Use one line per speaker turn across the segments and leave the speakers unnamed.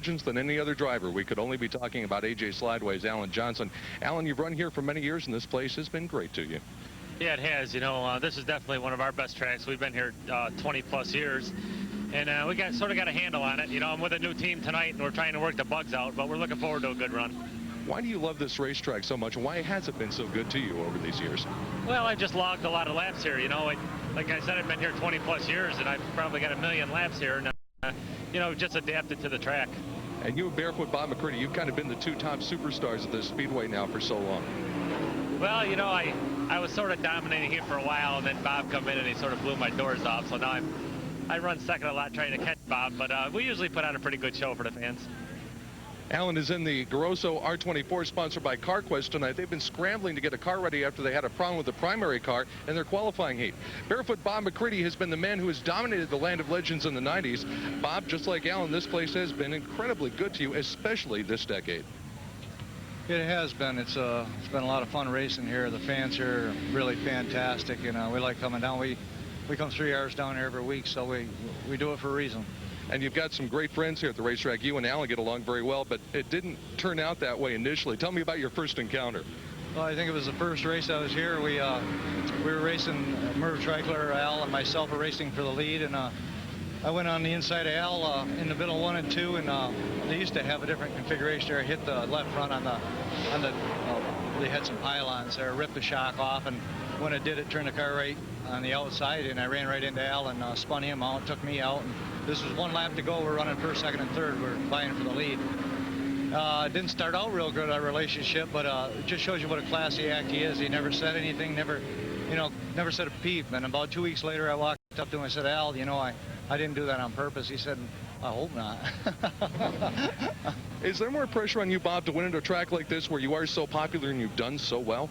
legends than any other driver. We could only be talking about A.J. Slideway's Alan Johnson. Alan, you've run here for many years, and this place has been great to you.
Yeah, it has. You know, this is definitely one of our best tracks. We've been here 20-plus years, and we sort of got a handle on it. You know, I'm with a new team tonight, and we're trying to work the bugs out, but we're looking forward to a good run.
Why do you love this racetrack so much? Why has it been so good to you over these years?
Well, I just logged a lot of laps here. You know, like I said, I've been here 20-plus years, and I've probably got 1 million laps here, and you know, just adapted to the track.
And you and Barefoot Bob McCurdy, you've kind of been the two top superstars of this speedway now for so long.
Well, you know, I was sort of dominating here for a while, and then Bob come in and he sort of blew my doors off. So now I run second a lot trying to catch Bob, but we usually put on a pretty good show for the fans.
Alan is in the Garoso R24 sponsored by CarQuest tonight. They've been scrambling to get a car ready after they had a problem with the primary car in their qualifying heat. Barefoot Bob McCurdy has been the man who has dominated the Land of Legends in the 90s. Bob, just like Alan, this place has been incredibly good to you, especially this decade.
It has been. It's been a lot of fun racing here. The fans here are really fantastic, and we like coming down. We come 3 hours down here every week, so we do it for a reason.
And you've got some great friends here at the racetrack. You and Alan get along very well, but it didn't turn out that way initially. Tell me about your first encounter.
Well, I think it was the first race I was here. We were racing. Merv Treichler, Al, and myself were racing for the lead, and I went on the inside of Al in the middle 1 and 2, and they used to have a different configuration there. I hit the left front on the they had some pylons there, ripped the shock off, and when it did, it turned the car right on the outside, and I ran right into Al and spun him out, took me out. And this was 1 lap to go. We're running first, second, and third. We're vying for the lead. It didn't start out real good, our relationship, but it just shows you what a classy act he is. He never said anything, never said a peep. And about 2 weeks later, I walked up to him and I said, Al, you know, I didn't do that on purpose. He said, I hope not.
Is there more pressure on you, Bob, to win at a track like this where you are so popular and you've done so well?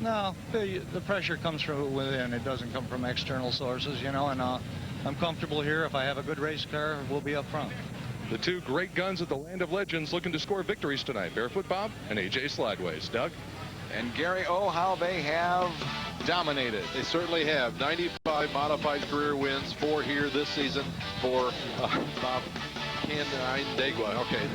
No, the pressure comes from within. It doesn't come from external sources, you know, and I'm comfortable here. If I have a good race car, we'll be up front.
The two great guns at the Land of Legends looking to score victories tonight, Barefoot Bob and A.J. Slideways. Doug?
And Gary, oh, how they have dominated.
They certainly have. 95 modified career wins, 4 here this season for Bob Canandaigua. Okay.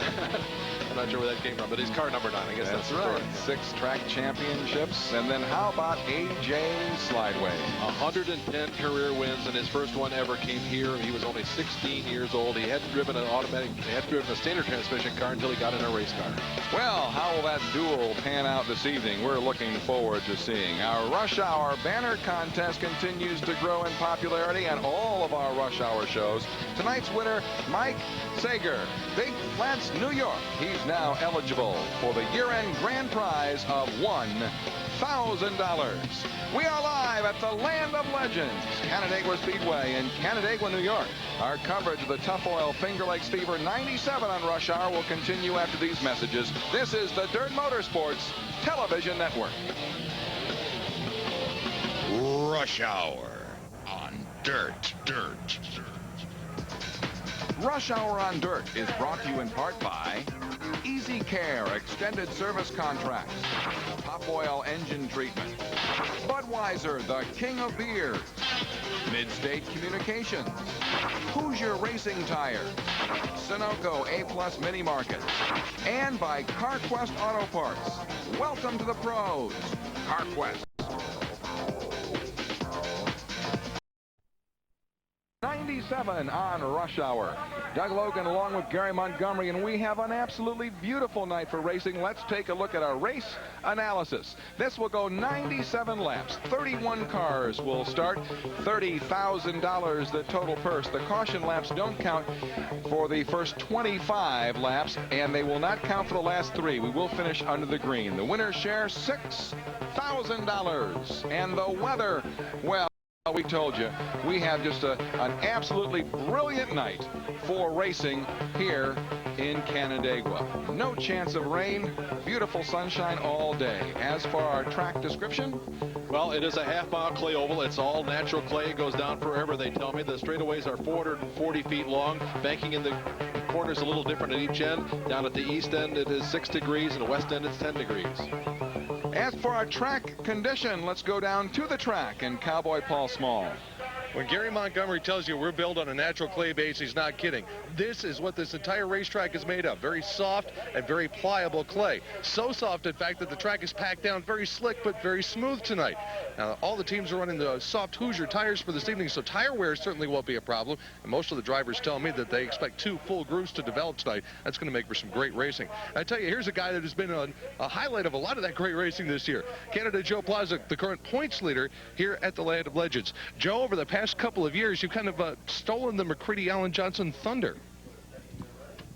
I'm not sure where that came from, but he's car number 9. I guess that's
right. 6 track championships. And then how about A.J. Slideway?
110 career wins, and his first one ever came here. He was only 16 years old. He hadn't driven a standard transmission car until he got in a race car.
Well, how will that duel pan out this evening? We're looking forward to seeing. Our Rush Hour banner contest continues to grow in popularity on all of our Rush Hour shows. Tonight's winner, Mike Sager, Big Flats, New York. He's now eligible for the year-end grand prize of $1,000. We are live at the Land of Legends, Canandaigua Speedway in Canandaigua, New York. Our coverage of the Tough Oil Finger Lakes Fever 97 on Rush Hour will continue after these messages. This is the Dirt Motorsports Television Network.
Rush Hour on Dirt.
Rush Hour on Dirt is brought to you in part by Easy Care Extended Service Contracts, Top Oil Engine Treatment, Budweiser, the King of Beers, Midstate Communications, Hoosier Racing Tire, Sunoco A-Plus Mini Market, and by CarQuest Auto Parts. Welcome to the pros, CarQuest. 97 on Rush Hour. Doug Logan along with Gary Montgomery, and we have an absolutely beautiful night for racing. Let's take a look at our race analysis. This will go 97 laps. 31 cars will start. $30,000 the total purse. The caution laps don't count for the first 25 laps, and they will not count for the last 3. We will finish under the green. The winners share $6,000. And the weather, well, we told you, we have just an absolutely brilliant night for racing here in Canandaigua. No chance of rain, beautiful sunshine all day. As for our track description,
well, it is a half-mile clay oval. It's all natural clay. It goes down forever, they tell me. The straightaways are 440 feet long. Banking in the corners a little different at each end. Down at the east end, it is 6 degrees, and the west end, it's 10 degrees.
As for our track condition, let's go down to the track and Cowboy Paul Small.
When Gary Montgomery tells you we're built on a natural clay base, he's not kidding. This is what this entire racetrack is made of. Very soft and very pliable clay. So soft, in fact, that the track is packed down, very slick but very smooth tonight. Now, all the teams are running the soft Hoosier tires for this evening, so tire wear certainly won't be a problem. And most of the drivers tell me that they expect 2 full grooves to develop tonight. That's going to make for some great racing. I tell you, here's a guy that has been a highlight of a lot of that great racing this year. Canada Joe Plaza, the current points leader here at the Land of Legends. Joe, over the past couple of years, you've kind of stolen the McCready-Allen Johnson thunder.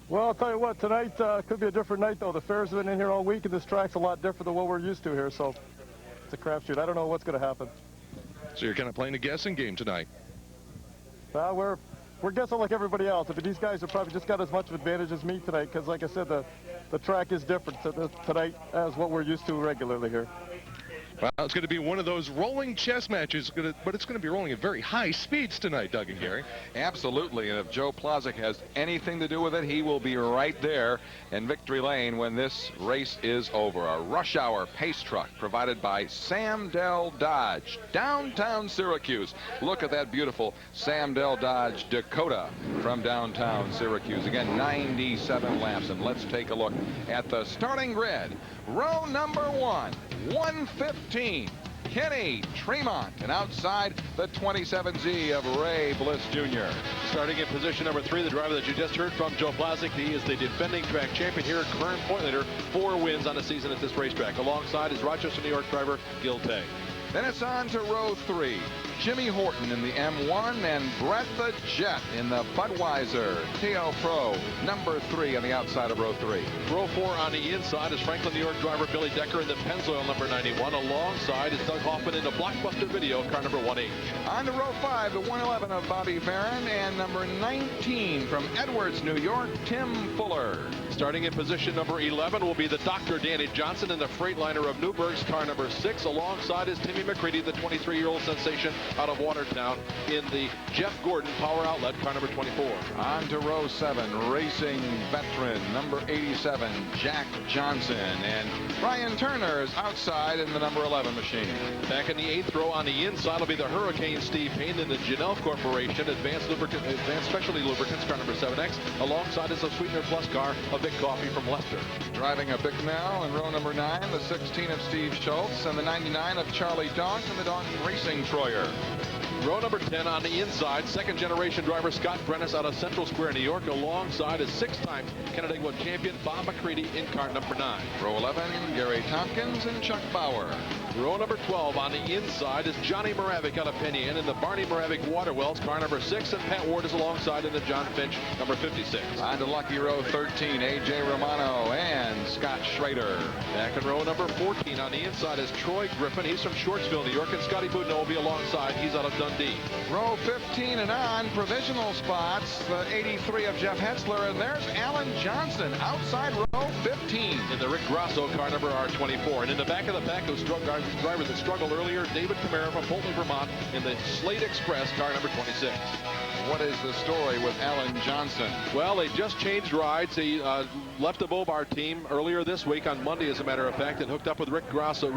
Well, I'll tell you what, tonight could be a different night, though. The fair's been in here all week, and this track's a lot different than what we're used to here, so it's a crapshoot. I don't know what's going to happen.
So you're kind of playing a guessing game tonight.
We're guessing like everybody else. I mean, these guys have probably just got as much of advantage as me tonight, because, like I said, the track is different tonight as what we're used to regularly here.
Well, it's going to be one of those rolling chess matches, but it's going to be rolling at very high speeds tonight, Doug and Gary.
Absolutely, and if Joe Plazik has anything to do with it, he will be right there in victory lane when this race is over. A rush hour pace truck provided by Sam Dell Dodge, downtown Syracuse. Look at that beautiful Sam Dell Dodge Dakota from downtown Syracuse. Again, 97 laps, and let's take a look at the starting grid. Row number 1, 115. Kenny Tremont, and outside the 27Z of Ray Bliss Jr.
Starting in position number 3, the driver that you just heard from, Joe Plazik. He is the defending track champion here, current point leader, 4 wins on the season at this racetrack. Alongside is Rochester, New York driver Gil Tay.
Then it's on to row 3. Jimmy Horton in the M1 and Brett the Jet in the Budweiser TL Pro number 3 on the outside of row 3.
Row 4 on the inside is Franklin, New York driver Billy Decker in the Pennzoil number 91. Alongside is Doug Hoffman in the Blockbuster Video car number 1H.
On to row 5, the 111 of Bobby Farron and number 19 from Edwards, New York, Tim Fuller.
Starting in position number 11 will be the Dr. Danny Johnson in the Freightliner of Newburgh's car number 6. Alongside is Timmy McCready, the 23-year-old sensation out of Watertown in the Jeff Gordon Power Outlet car number 24.
On to row 7, racing veteran number 87, Jack Johnson, and Brian Turner is outside in the number 11 machine.
Back in the 8th row on the inside will be the Hurricane Steve Payne in the Janelle Corporation Advanced Specialty Lubricants car number 7X. Alongside is a Sweetener Plus car of Vic Coffee from Leicester.
Driving a Bicknell in row number 9, the 16 of Steve Schultz, and the 99 of Charlie Donk, and the Donk Racing Troyer.
Row number 10 on the inside, second-generation driver Scott Brennis out of Central Square, New York. Alongside is 6-time Canandaigua champion Bob McCready in car number 9.
Row 11, Gary Tompkins and Chuck Bauer.
Row number 12 on the inside is Johnny Moravik out of Penny Inn in the Barney Moravik Waterwells car number 6, and Pat Ward is alongside in the John Finch number 56.
On to lucky row 13, A.J. Romano and Scott Schrader.
Back in row number 14 on the inside is Troy Griffin. He's from Shortsville, New York, and Scotty Boudreaux will be alongside. He's out of Dundee.
Row 15 and on, provisional spots, the 83 of Jeff Hetzler, and there's Alan Johnson outside row 15.
In the Rick Grosso car number R24. And in the back of the pack, those driver that struggled earlier, David Camara from Fulton, Vermont, in the Slate Express car number 26.
What is the story with Alan Johnson?
Well, they just changed rides. He left the Bobart team earlier this week on Monday, as a matter of fact, and hooked up with Rich Grosso.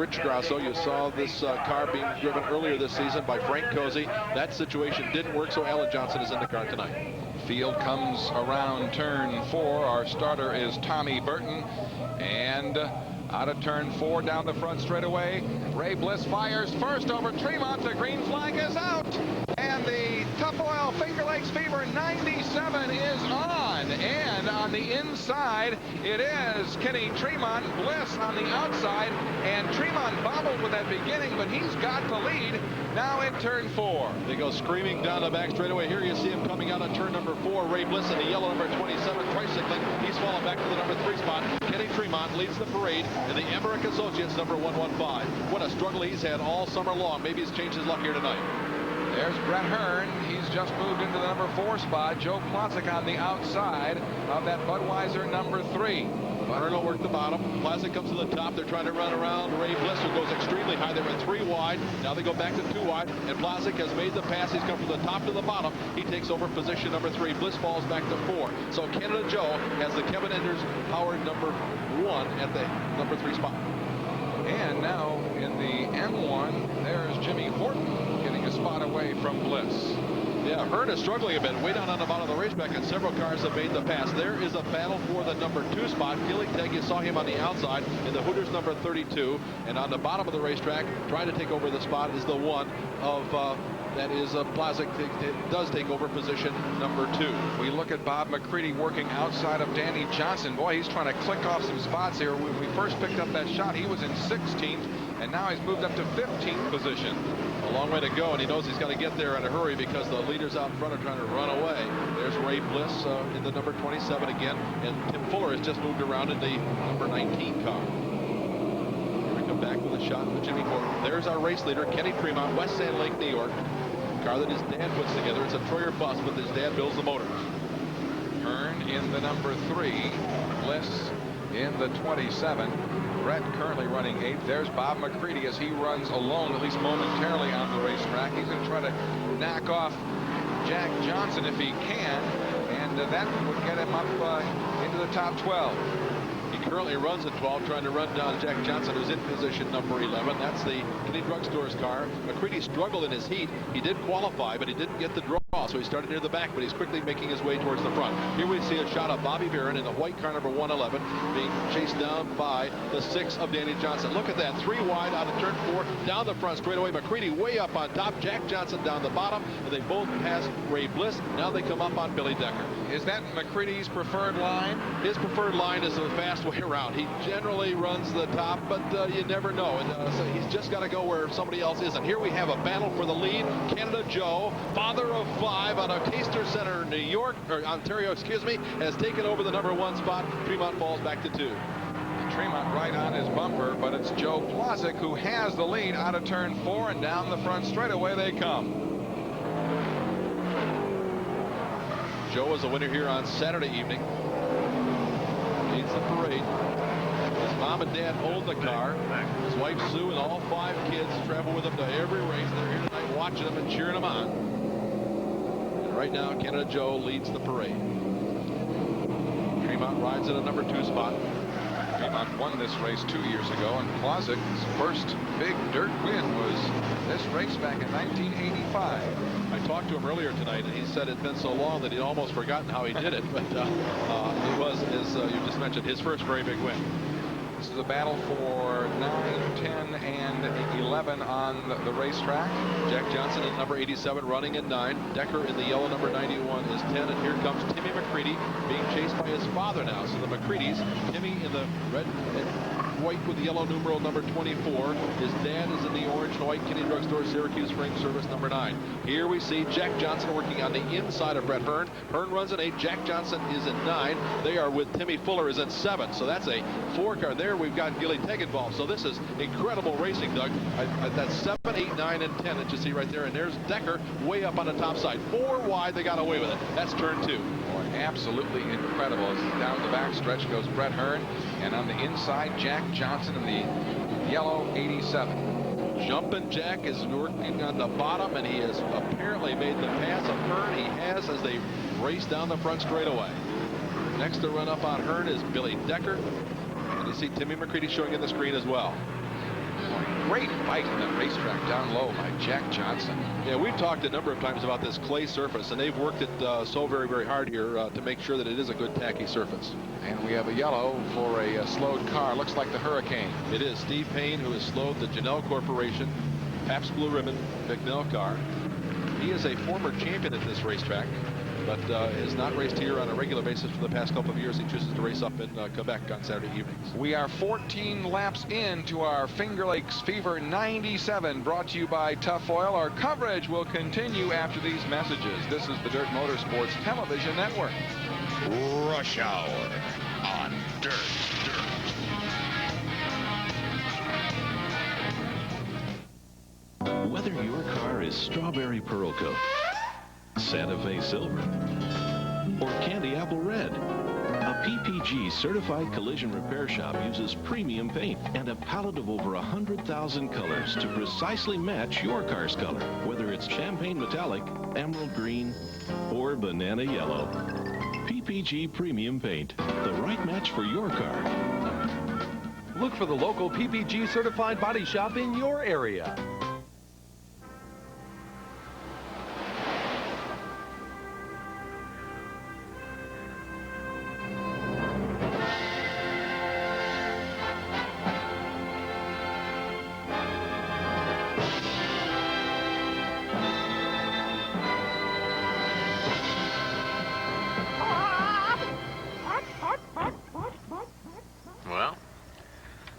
You saw this car being driven earlier this season by Frank Cozy. That situation didn't work, so Alan Johnson is in the car tonight.
Field comes around turn 4. Our starter is Tommy Burton, and out of turn 4 down the front straightaway, Ray Bliss fires first over Tremont. The green flag is out, and the Tough Oil Finger Lakes Fever 97 is on, and on the inside it is Kenny Tremont. Bliss on the outside, and Tremont bobbled with that beginning, but he's got the lead now in turn 4.
They go screaming down the back straightaway. Here you see him coming out on turn number 4. Ray Bliss in the yellow number 27 tricycling. He's fallen back to the number 3 spot. Kenny Tremont leads the parade in the Emmerich Associates number 115. What a struggle he's had all summer long. Maybe he's changed his luck here tonight.
There's Brett Hearn. He's just moved into the number 4 spot. Joe Plazik on the outside of that Budweiser number 3.
Hearn will work the bottom. Plazik comes to the top. They're trying to run around Ray Bliss, who goes extremely high. They went 3 wide. Now they go back to 2 wide. And Plazik has made the pass. He's come from the top to the bottom. He takes over position number 3. Bliss falls back to 4. So Canada Joe has the Kevin Enders Howard number 1 at the number 3 spot.
And now in the M1, there's Jimmy Horton getting a spot away from Bliss.
Yeah, Hearn is struggling a bit. Way down on the bottom of the racetrack, and several cars have made the pass. There is a battle for the number 2 spot. Gilly Tegg, you saw him on the outside in the Hooters number 32. And on the bottom of the racetrack, trying to take over the spot is the one of that is Plazik. It does take over position number 2.
We look at Bob McCready working outside of Danny Johnson. Boy, he's trying to click off some spots here. When we first picked up that shot, he was in 16th, and now he's moved up to 15th position.
A long way to go, and he knows he's got to get there in a hurry because the leaders out in front are trying to run away. There's Ray Bliss in the number 27 again, and Tim Fuller has just moved around in the number 19 car. Here we come back with a shot with Jimmy Horton. There's our race leader, Kenny Tremont, West Sand Lake, New York. Car that his dad puts together. It's a Troyer bus, but his dad builds the motors.
Hearn in the number 3, Bliss in the 27. Brett currently running 8th. There's Bob McCready as he runs alone, at least momentarily, on the racetrack. He's going to try to knock off Jack Johnson if he can, and that would get him up into the top 12.
He currently runs at 12, trying to run down Jack Johnson, who's in position number 11. That's the Kinney Drugstore's car. McCready struggled in his heat. He did qualify, but he didn't get the draw, so he started near the back, but he's quickly making his way towards the front. Here we see a shot of Bobby Barron in the white car number 111 being chased down by the 6 of Danny Johnson. Look at that, 3 wide out of turn 4, down the front straightaway. McCready way up on top, Jack Johnson down the bottom, and they both pass Ray Bliss. Now they come up on Billy Decker.
Is that McCready's preferred line?
His preferred line is the fast way around. He generally runs the top, but you never know. And so he's just got to go where somebody else isn't. Here we have a battle for the lead. Canada Joe, father of 5 out of Taster Center, New York, or Ontario, excuse me, has taken over the number 1 spot. Tremont falls back to 2.
Tremont right on his bumper, but it's Joe Plazik who has the lead out of turn 4, and down the front straightaway they come.
Joe was a winner here on Saturday evening. Leads the parade. His mom and dad own the car. His wife Sue and all 5 kids travel with him to every race. They're here tonight watching him and cheering him on. And right now, Canada Joe leads the parade. Tremont rides in a number 2 spot.
Tremont won this race 2 years ago, and Plazik's first big dirt win was this race back in 1985.
I talked to him earlier tonight, and he said it'd been so long that he'd almost forgotten how he did it. But it was, as you just mentioned, his first very big win.
This is a battle for 9, 10, and 11 on the racetrack.
Jack Johnson in number 87 running in 9. Decker in the yellow number 91 is 10. And here comes Timmy McCready being chased by his father now. So the McCreadys, Timmy in the red and white with the yellow numeral number 24. His dad is in the orange and white Kinney Drugstore Syracuse frame service number 9. Here we see Jack Johnson working on the inside of Brett Hearn. Hearn runs in 8. Jack Johnson is in 9. They are with Timmy Fuller is in 7. So that's a 4 car there. We've got Gilly Tegg involved. So this is incredible racing, Doug. That's 7, 8, 9, and 10 that you see right there. And there's Decker way up on the top side. 4 wide. They got away with it. That's turn 2.
Boy, absolutely incredible. As down the back stretch goes Brett Hearn, and on the inside, Jack Johnson in the yellow 87.
Jumpin' Jack is working on the bottom, and he has apparently made the pass of Hearn. He has as they race down the front straightaway. Next to run up on Hearn is Billy Decker. And you see Timmy McCready showing in the screen as well.
Great fight in the racetrack down low by Jack Johnson.
Yeah, we've talked a number of times about this clay surface, and they've worked it so very, very hard here to make sure that it is a good tacky surface.
And we have a yellow for a slowed car. Looks like the Hurricane.
It is Steve Payne who has slowed the Janelle Corporation Pabst Blue Ribbon Vignell car. He is a former champion at this racetrack, but has not raced here on a regular basis for the past couple of years. He chooses to race up in Quebec on Saturday evenings.
We are 14 laps into our Finger Lakes Fever 97, brought to you by Tough Oil. Our coverage will continue after these messages. This is the Dirt Motorsports Television Network.
Rush Hour on Dirt.
Whether your car is Strawberry Pearl Coat, Santa Fe Silver, or Candy Apple Red, a PPG certified collision repair shop uses premium paint and a palette of over 100,000 colors to precisely match your car's color, whether it's champagne metallic, emerald green, or banana yellow. PPG Premium Paint, the right match for your car.
Look for the local PPG certified body shop in your area.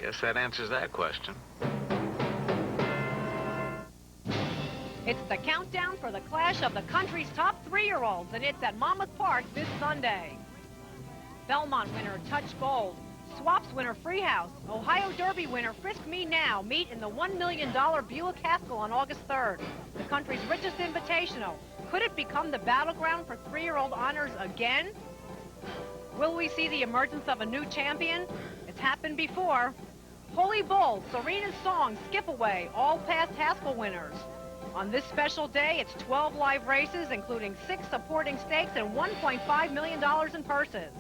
Guess that answers that question.
It's the countdown for the clash of the country's top 3-year-olds, and it's at Monmouth Park this Sunday. Belmont winner Touch Gold, Swaps winner Freehouse, Ohio Derby winner Frisk Me Now meet in the $1 million Buick Haskell on August 3rd, the country's richest invitational. Could it become the battleground for 3-year-old honors again? Will we see the emergence of a new champion? It's happened before. Holy Bull, Serena's Song, Skip Away, all past Haskell winners. On this special day, it's 12 live races, including 6 supporting stakes and $1.5 million in purses.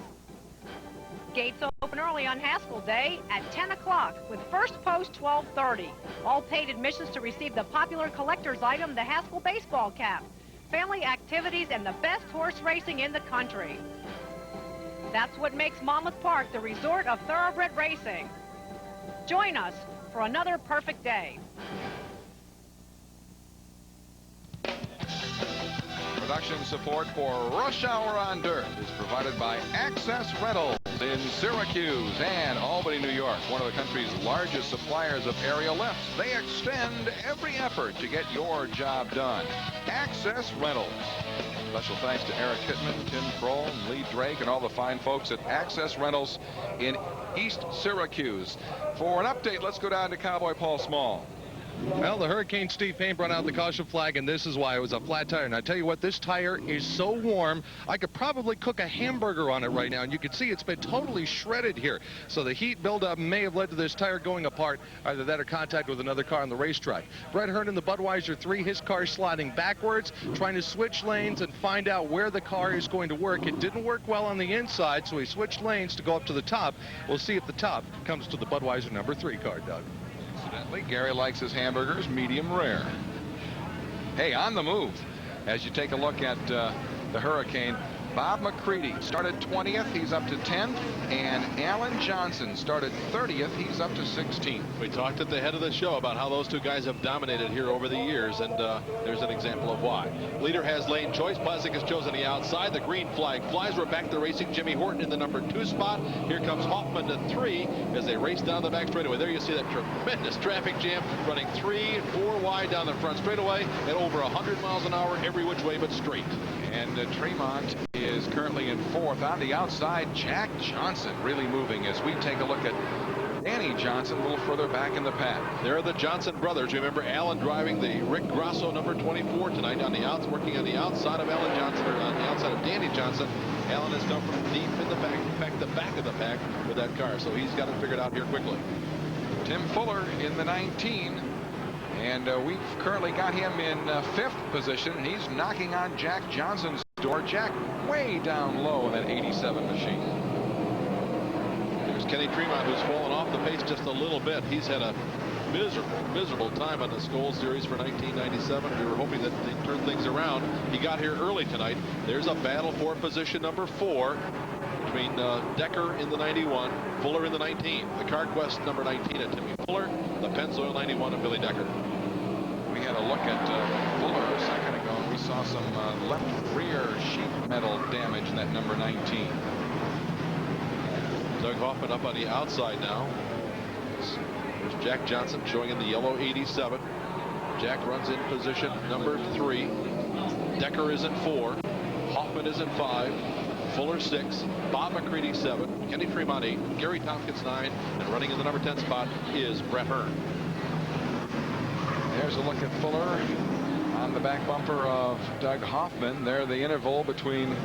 Gates open early on Haskell Day at 10 o'clock with first post 12:30. All paid admissions to receive the popular collector's item, the Haskell baseball cap. Family activities and the best horse racing in the country. That's what makes Monmouth Park the resort of thoroughbred racing. Join us for another perfect day.
Production support for Rush Hour on Dirt is provided by Access Rentals in Syracuse and Albany, New York, one of the country's largest suppliers of aerial lifts. They extend every effort to get your job done. Access Rentals. Special thanks to Eric Hittman, Tim Kroll, and Lee Drake, and all the fine folks at Access Rentals in East Syracuse. For an update, let's go down to Cowboy Paul Small.
Well, the Hurricane Steve Payne brought out the caution flag, and this is why. It was a flat tire. And I tell you what, this tire is so warm, I could probably cook a hamburger on it right now. And you can see it's been totally shredded here. So the heat buildup may have led to this tire going apart, either that or contact with another car on the racetrack. Brett Hearn in the Budweiser 3, his car sliding backwards, trying to switch lanes and find out where the car is going to work. It didn't work well on the inside, so he switched lanes to go up to the top. We'll see if the top comes to the Budweiser number 3 car, Doug.
Incidentally, Gary likes his hamburgers medium rare. Hey, on the move, as you take a look at the Hurricane, Bob McCready started 20th. He's up to 10th. And Alan Johnson started 30th. He's up to 16th.
We talked at the head of the show about how those two guys have dominated here over the years, and there's an example of why. Leader has lane choice. Plastic has chosen the outside. The green flag flies. We're back to racing. Jimmy Horton in the number 2 spot. Here comes Hoffman to 3 as they race down the back straightaway. There you see that tremendous traffic jam running 3 and 4 wide down the front straightaway at over 100 miles an hour every which way but straight.
And Tremont is currently in 4th. On the outside, Jack Johnson really moving as we take a look at Danny Johnson a little further back in the pack.
There are the Johnson brothers. Remember Alan driving the Rick Grosso number 24 tonight on the working on the outside of Alan Johnson, or on the outside of Danny Johnson. Alan has come from deep in the back, in fact, the back of the pack with that car, so he's got it figured out here quickly.
Tim Fuller in the 19. And we've currently got him in 5th position. He's knocking on Jack Johnson's door. Jack way down low in that 87 machine.
There's Kenny Tremont, who's fallen off the pace just a little bit. He's had a miserable time on the Skoal Series for 1997. We were hoping that they'd turn things around. He got here early tonight. There's a battle for position number 4 between Decker in the 91, Fuller in the 19. The CarQuest number 19 at Timmy Fuller, the Pennzoil 91 of Billy Decker.
We had a look at Fuller a second ago, and we saw some left rear sheet metal damage in that number 19.
Doug Hoffman up on the outside now. There's Jack Johnson showing in the yellow 87. Jack runs in position number 3. Decker is in 4. Hoffman is in 5. Fuller 6, Bob McCready 7, Kenny Tremont 8, Gary Tompkins 9, and running in the number 10 spot is Brett Hearn.
There's a look at Fuller on the back bumper of Doug Hoffman. There, the interval between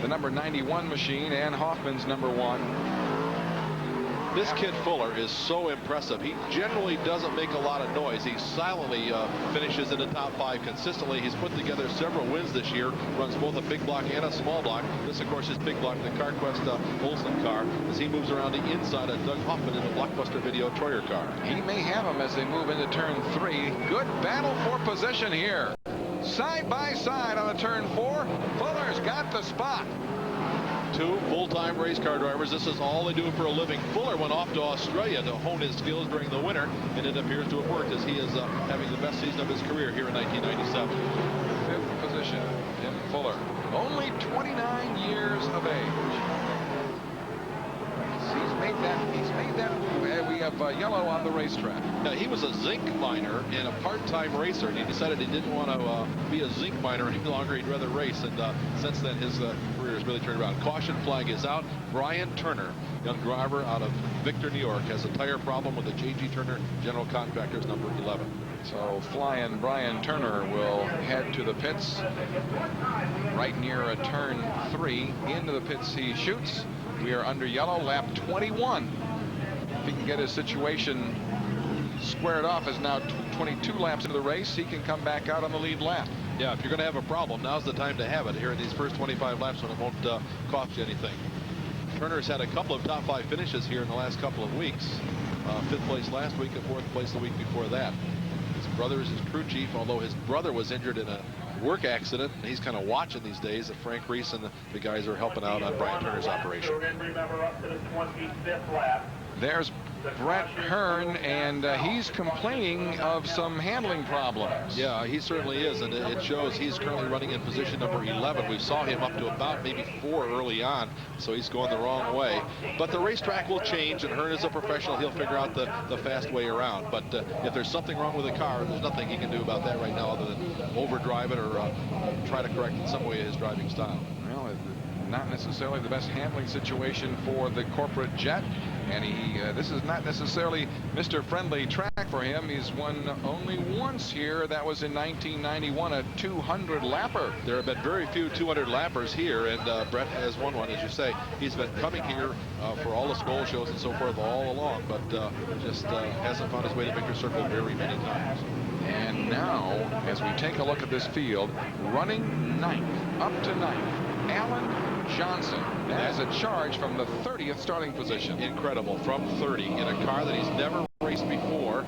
the number 91 machine and Hoffman's number 1.
This kid Fuller is so impressive. He generally doesn't make a lot of noise. He silently finishes in the top 5 consistently. He's put together several wins this year. Runs both a big block and a small block. This, of course, is big block, the CarQuest Olsen car, as he moves around the inside of Doug Hoffman in the Blockbuster Video Troyer car.
He may have him as they move into turn 3. Good battle for position here. Side by side on the turn 4. Fuller's got the spot.
2 full-time race car drivers. This is all they do for a living. Fuller went off to Australia to hone his skills during the winter, and it appears to have worked as he is having the best season of his career here in 1997.
5th position, Tim Fuller. Only 29 years of age. He's made that. We have yellow on the racetrack.
Now, he was a zinc miner and a part-time racer, and he decided he didn't want to be a zinc miner any longer. He'd rather race, and since then his career has really turned around. Caution flag is out. Brian Turner, young driver out of Victor, New York, has a tire problem with the J.G. Turner General Contractors number 11.
So flying Brian Turner will head to the pits right near a turn 3. Into the pits he shoots. We are under yellow, lap 21. If he can get his situation squared off, as now 22 laps into the race, he can come back out on the lead lap.
Yeah, if you're going to have a problem, now's the time to have it here in these first 25 laps when it won't cost you anything. Turner's had a couple of top 5 finishes here in the last couple of weeks. 5th place last week and 4th place the week before that. His brother is his crew chief, although his brother was injured in a work accident. And he's kind of watching these days. Frank Reese and the guys are helping out on Brian Turner's operation.
There's Brett Hearn, and he's complaining of some handling problems.
Yeah, he certainly is, and it shows. He's currently running in position number 11. We saw him up to about maybe 4 early on, so he's going the wrong way. But the racetrack will change, and Hearn is a professional. He'll figure out the fast way around. But if there's something wrong with the car, there's nothing he can do about that right now other than overdrive it or try to correct in some way his driving style.
Well, not necessarily the best handling situation for the corporate jet, and this is not necessarily Mr. Friendly track for him. He's won only once here. That was in 1991, a 200 lapper.
There have been very few 200 lappers here, and Brett has won one, as you say. He's been coming here for all the Skoll shows and so forth all along, but just hasn't found his way to Victor Circle very many times.
And now, as we take a look at this field, running 9th, up to 9th, Alan Johnson has a charge from the 30th starting position.
Incredible, from 30 in a car that he's never raced before.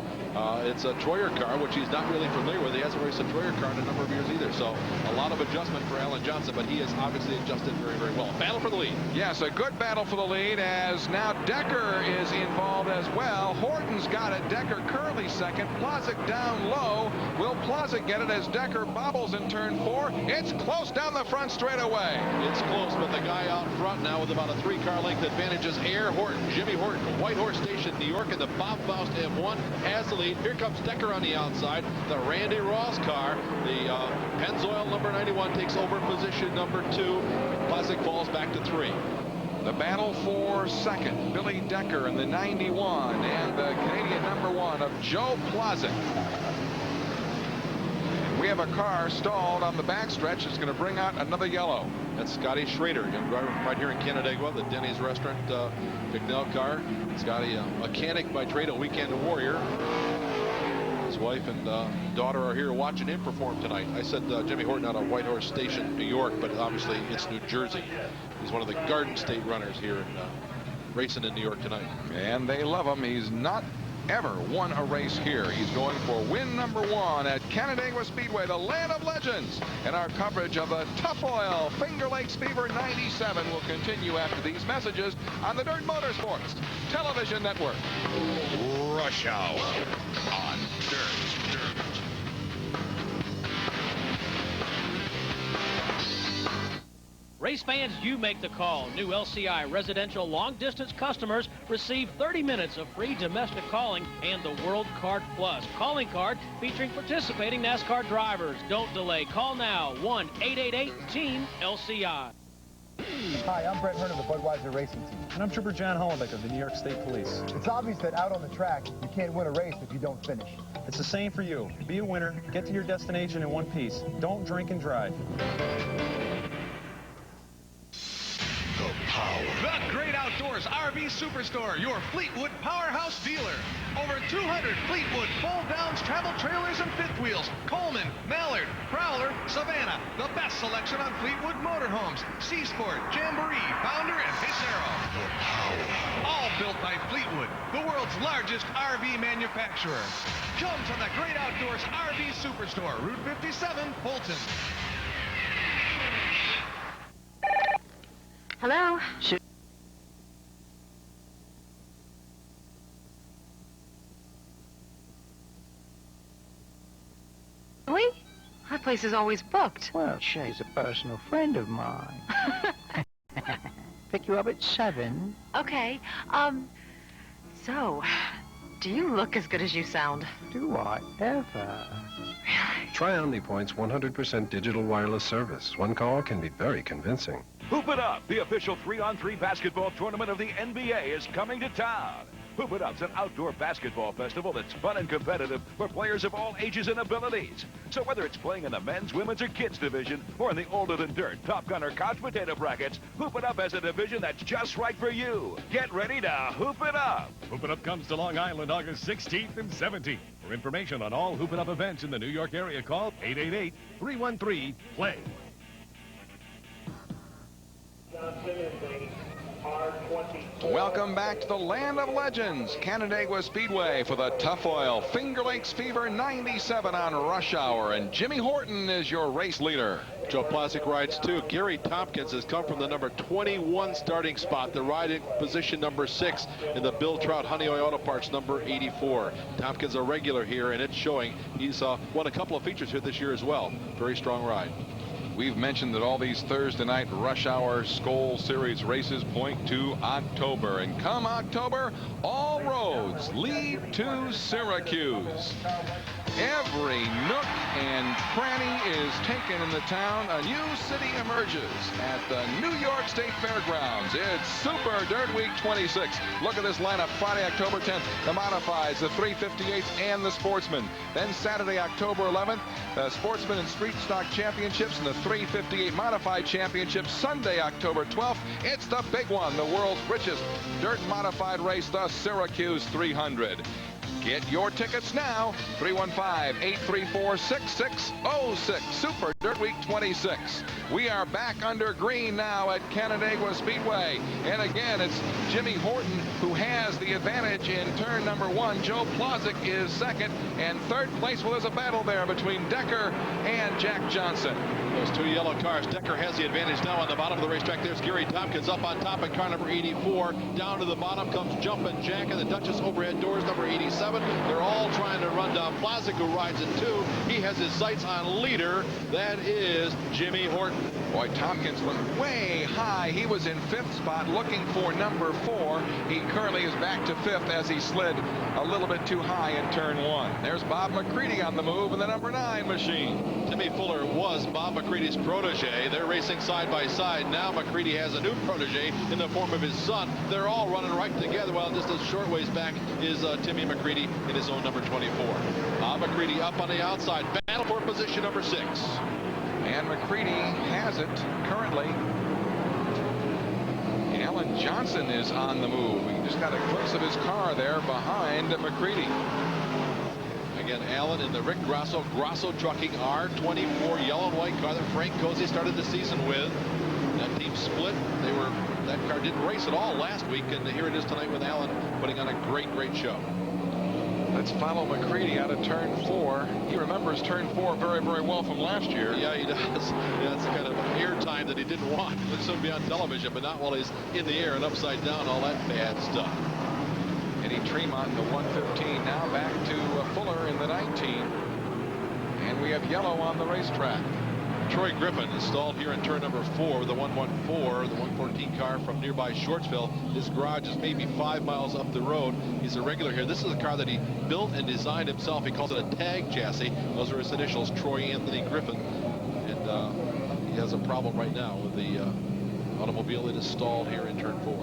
It's a Troyer car, which he's not really familiar with. He hasn't raced a Troyer car in a number of years either, so a lot of adjustment for Alan Johnson, but he has obviously adjusted very, very well. Battle for the lead.
Yes, a good battle for the lead, as now Decker is involved as well. Horton's got it. Decker currently second. Plozek down low. Will Plozek get it as Decker bobbles in turn 4? It's close down the front straightaway.
It's close, but the guy out front now with about a 3-car length advantage is Air Horton. Jimmy Horton, White Horse Station, New York, and the Bob Faust M1 has the lead. Here comes Decker on the outside. The Randy Ross car, the Pennzoil number 91, takes over position number 2. Plozek falls back to 3.
The battle for second, Billy Decker in the 91, and the Canadian number 1 of Joe Plozek. We have a car stalled on the backstretch. It's going to bring out another yellow.
That's Scotty Schrader, young driver right here in Canandaigua, the Denny's restaurant Bicknell car. Scotty, a mechanic by trade, a weekend warrior. His wife and daughter are here watching him perform tonight. I said Jimmy Horton out of White Horse Station, New York, but obviously it's New Jersey. He's one of the Garden State runners here in racing in New York tonight.
And they love him. He's not ever won a race here. He's going for win number 1 at Canandaigua Speedway, the land of legends. And our coverage of the Tough Oil Finger Lakes Fever 97 will continue after these messages on the Dirt Motorsports Television Network.
Rush Hour on Dirt.
Race fans, you make the call. New LCI residential long-distance customers receive 30 minutes of free domestic calling and the World Card Plus calling card featuring participating NASCAR drivers. Don't delay. Call now. 1-888-TEAM-LCI.
Hi, I'm Brett Hearn of the Budweiser Racing Team.
And I'm Trooper John Hollenbeck of the New York State Police.
It's obvious that out on the track, you can't win a race if you don't finish.
It's the same for you. Be a winner. Get to your destination in one piece. Don't drink and drive.
The Great Outdoors RV Superstore, your Fleetwood powerhouse dealer. Over 200 Fleetwood fold-downs, travel trailers, and fifth wheels. Coleman, Mallard, Prowler, Savannah. The best selection on Fleetwood motorhomes. Seasport, Jamboree, Founder, and Pacero. All built by Fleetwood, the world's largest RV manufacturer. Come to the Great Outdoors RV Superstore, Route 57, Fulton.
Hello? Really? That place is always booked.
Well, she's a personal friend of mine. Pick you up at 7.
Okay. So, Do you look as good as you sound?
Do I ever?
Try OmniPoint's 100% digital wireless service. One call can be very convincing.
Hoop It Up, the official 3-on-3 basketball tournament of the NBA, is coming to town. Hoop It Up's an outdoor basketball festival that's fun and competitive for players of all ages and abilities. So whether it's playing in the men's, women's, or kids division, or in the older than dirt, Top Gun, or couch potato brackets, Hoop It Up has a division that's just right for you. Get ready to Hoop It Up.
Hoop It Up comes to Long Island August 16th and 17th. For information on all Hoop It Up events in the New York area, call 888-313-PLAY.
Welcome back to the land of legends, Canandaigua Speedway, for the Tough Oil Finger Lakes Fever 97 on Rush Hour, and Jimmy Horton is your race leader.
Joe Plasic rides too. Gary Tompkins has come from the number 21 starting spot, the ride in position number 6 in the Bill Trout Honeoye Auto Parts number 84. Tompkins a regular here, and it's showing. He's won a couple of features here this year as well. Very strong ride.
We've mentioned that all these Thursday night Rush Hour Skoal Series races point to October. And come October, all roads lead to Syracuse. Every nook and cranny is taken in the town. A new city emerges at the New York State Fairgrounds. It's Super Dirt Week 26. Look at this lineup. Friday, October 10th, the Modifieds, the 358s, and the Sportsmen. Then Saturday, October 11th, the Sportsman and Street Stock Championships and the 358 Modified Championships. Sunday, October 12th, it's the big one, the world's richest dirt modified race, the Syracuse 300. Get your tickets now, 315-834-6606, Super Dirt Week 26. We are back under green now at Canandaigua Speedway. And again, it's Jimmy Horton who has the advantage in turn number 1. Joe Plasic is second, and third place. Well, there's a battle there between Decker and Jack Johnson.
Those two yellow cars. Decker has the advantage now on the bottom of the racetrack. There's Gary Tompkins up on top in car number 84. Down to the bottom comes Jumpin' Jack and the Duchess overhead doors number 87. They're all trying to run down Plasic, who rides in 2. He has his sights on leader. That is Jimmy Horton.
Boy, Tompkins was way high. He was in 5th spot looking for number 4. He currently is back to 5th as he slid a little bit too high in turn 1. There's Bob McCready on the move in the number 9 machine.
Timmy Fuller was Bob McCready's protege. They're racing side by side. Now McCready has a new protege in the form of his son. They're all running right together. Well, just a short ways back is Timmy McCready in his own number 24. Bob McCready up on the outside. Battle for position number 6.
And McCready has it currently. Alan Johnson is on the move. We just got a glimpse of his car there behind McCready.
Again, Allen in the Rick Grosso Trucking R24 yellow and white car that Frank Cozy started the season with. That team split. That car didn't race at all last week, and here it is tonight with Allen putting on a great show.
Let's follow McCready out of turn 4. He remembers turn 4 very well from last year.
Yeah, he does. Yeah, it's the kind of airtime that he didn't want. He'll soon be on television, but not while he's in the air and upside down, all that bad stuff.
Eddie Tremont in the 115, now back to Fuller in the 19. And we have yellow on the racetrack.
Troy Griffin installed here in turn number 4, the 114, the 114 car from nearby Shortsville. His garage is maybe 5 miles up the road. He's a regular here. This is a car that he built and designed himself. He calls it a tag chassis. Those are his initials, Troy Anthony Griffin. And he has a problem right now with the automobile that is stalled here in turn 4.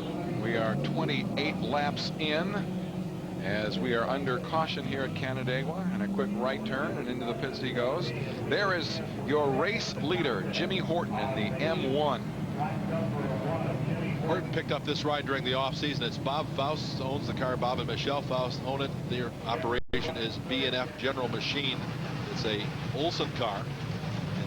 We are 28 laps in as we are under caution here at Canandaigua, and a quick right turn, and into the pits he goes. There is your race leader, Jimmy Horton, in the M1.
Horton picked up this ride during the off-season. It's Bob Faust owns the car. Bob and Michelle Faust own it. Their operation is B&F General Machine. It's a Olson car.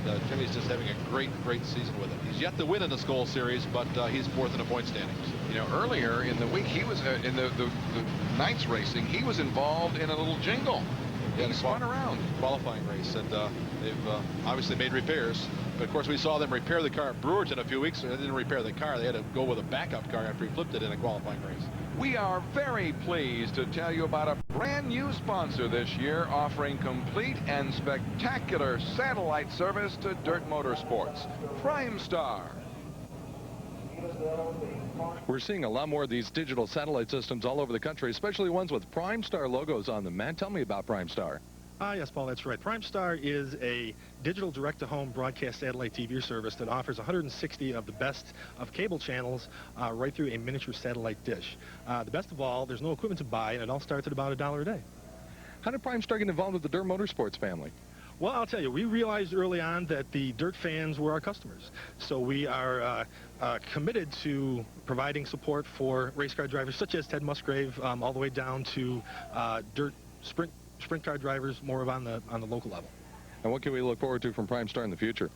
And Jimmy's just having a great season with it. He's yet to win in the Skoal Series, but he's 4th in the point standings.
You know, earlier in the week, he was in the Knights racing. He was involved in a little jingle. Yeah, he spun around.
Qualifying race, and they've obviously made repairs. But of course, we saw them repair the car at Brewerton a few weeks ago. They didn't repair the car. They had to go with a backup car after he flipped it in a qualifying race.
We are very pleased to tell you about a brand new sponsor this year, offering complete and spectacular satellite service to dirt motorsports, Prime Star.
We're seeing a lot more of these digital satellite systems all over the country, especially ones with Primestar logos on them. Matt, tell me about Primestar.
Yes, Paul, that's right. Primestar is a digital direct-to-home broadcast satellite TV service that offers 160 of the best of cable channels right through a miniature satellite dish. The best of all, there's no equipment to buy, and it all starts at about $1 a day.
How did Primestar get involved with the Dirt Motorsports family?
Well, I'll tell you, we realized early on that the dirt fans were our customers. So we are committed to providing support for race car drivers such as Ted Musgrave, all the way down to dirt sprint car drivers, more on the local level.
And what can we look forward to from Primestar in the future?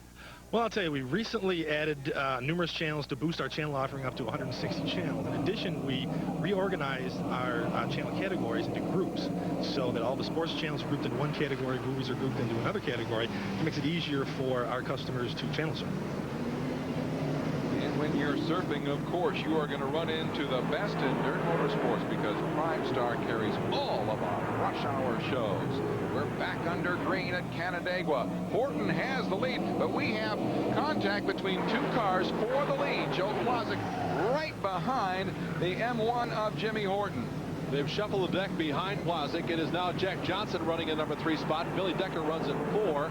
Well, I'll tell you, we recently added numerous channels to boost our channel offering up to 160 channels. In addition, we reorganized our channel categories into groups so that all the sports channels are grouped in one category, movies are grouped into another category. It makes it easier for our customers to channel surf.
And when you're surfing, of course, you are going to run into the best in dirt motorsports because Primestar carries all of our rush hour shows. We're back under green at Canandaigua. Horton has the lead, but we have contact between two cars for the lead. Joe Plosick right behind the M1 of Jimmy Horton.
They've shuffled the deck behind Plosick. It is now Jack Johnson running in number 3 spot. Billy Decker runs at 4.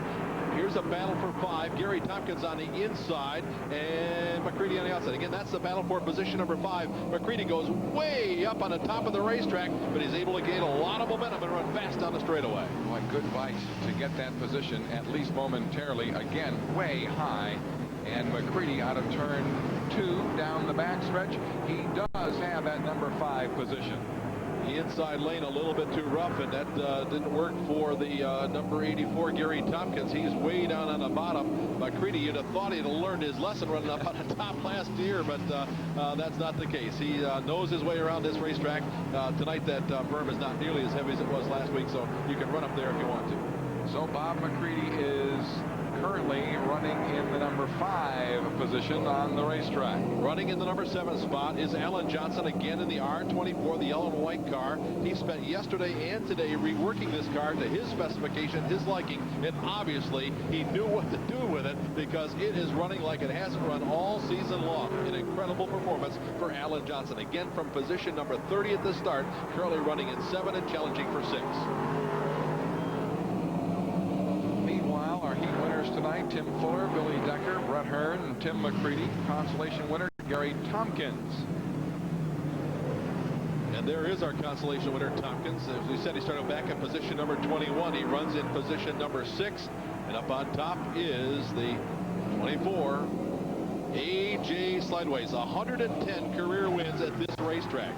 Here's a battle for 5. Gary Tompkins on the inside and McCready on the outside. Again, that's the battle for position number 5. McCready goes way up on the top of the racetrack, but he's able to gain a lot of momentum and run fast down the straightaway.
Boy, good fight to get that position, at least momentarily. Again, way high. And McCready out of turn 2 down the backstretch. He does have that number 5 position.
The inside lane a little bit too rough, and that didn't work for the number 84, Gary Tompkins. He's way down on the bottom. McCready, you'd have thought he'd have learned his lesson running up on the top last year, but that's not the case. He knows his way around this racetrack. Tonight, that berm is not nearly as heavy as it was last week, so you can run up there if you want to.
So Bob McCready is currently running in the number 5 position on the racetrack.
Running in the number 7 spot is Alan Johnson, again in the R24, the yellow and white car. He spent yesterday and today reworking this car to his specification, his liking, and obviously he knew what to do with it because it is running like it hasn't run all season long. An incredible performance for Alan Johnson. Again, from position number 30 at the start, currently running in 7 and challenging for 6.
Our heat winners tonight, Tim Fuller, Billy Decker, Brett Hearn, and Tim McCready. Consolation winner, Gary Tompkins.
And there is our consolation winner, Tompkins. As we said, he started back in position number 21. He runs in position number 6. And up on top is the 24, A.J. Slideways. 110 career wins at this racetrack.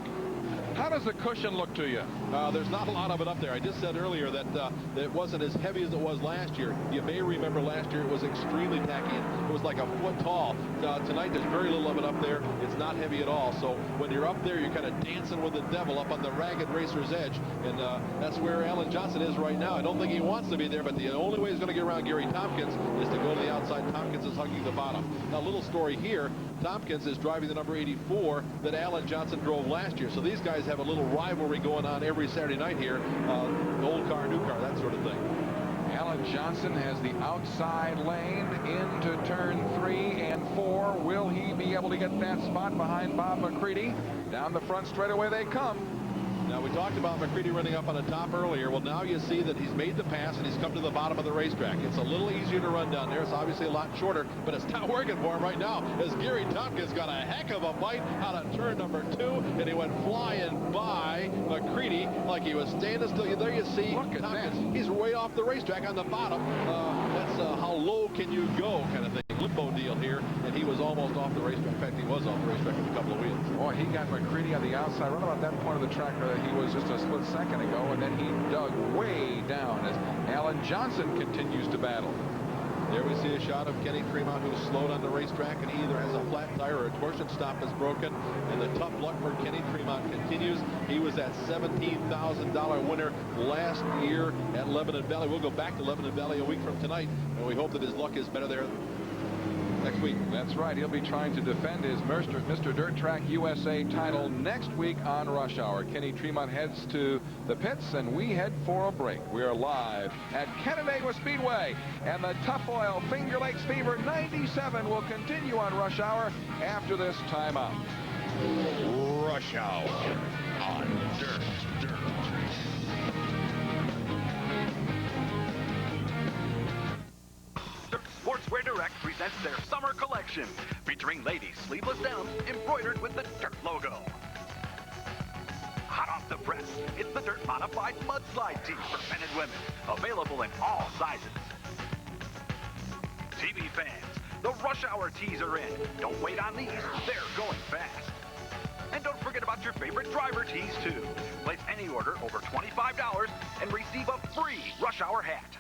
How does the cushion look to you?
There's not a lot of it up there. I just said earlier that it wasn't as heavy as it was last year. You may remember last year it was extremely tacky. It was like a foot tall. Tonight there's very little of it up there. It's not heavy at all. So when you're up there, you're kind of dancing with the devil up on the ragged racer's edge. And that's where Alan Johnson is right now. I don't think he wants to be there, but the only way he's going to get around Gary Tompkins is to go to the outside. Tompkins is hugging the bottom. Now, a little story here. Tompkins is driving the number 84 that Alan Johnson drove last year. So these guys have a little rivalry going on every Saturday night here. Old car, new car, that sort of thing.
Alan Johnson has the outside lane into turn 3 and 4. Will he be able to get that spot behind Bob McCready? Down the front straightaway they come.
Now, we talked about McCready running up on the top earlier. Well, now you see that he's made the pass and he's come to the bottom of the racetrack. It's a little easier to run down there. It's obviously a lot shorter, but it's not working for him right now as Gary Tompkins got a heck of a fight out of turn number 2, and he went flying by McCready like he was standing still. There you see Tompkins. He's way off the racetrack on the bottom. That's how low can you go kind of thing. Limbo deal here, and he was almost off the racetrack. In fact, he was off the racetrack with a couple of wheels.
Boy, he got McCready on the outside, right about that point of the track where he was just a split second ago, and then he dug way down as Alan Johnson continues to battle.
There we see a shot of Kenny Tremont, who's slowed on the racetrack, and he either has a flat tire or a torsion stop is broken, and the tough luck for Kenny Tremont continues. He was that $17,000 winner last year at Lebanon Valley. We'll go back to Lebanon Valley a week from tonight, and we hope that his luck is better there. next week.
That's right. He'll be trying to defend his Mr. Dirt Track USA title next week on Rush Hour. Kenny Tremont heads to the pits, and we head for a break. We are live at Canandaigua Speedway, and the Tough Oil Finger Lakes Fever 97 will continue on Rush Hour after this timeout.
Rush Hour on Dirt.
Sportswear Direct presents their summer collection, featuring ladies' sleeveless downs embroidered with the Dirt logo. Hot off the press, it's the Dirt Modified Mudslide Tee for men and women, available in all sizes. TV fans, the Rush Hour tees are in. Don't wait on these, they're going fast. And don't forget about your favorite driver tees, too. Place any order over $25 and receive a free Rush Hour hat.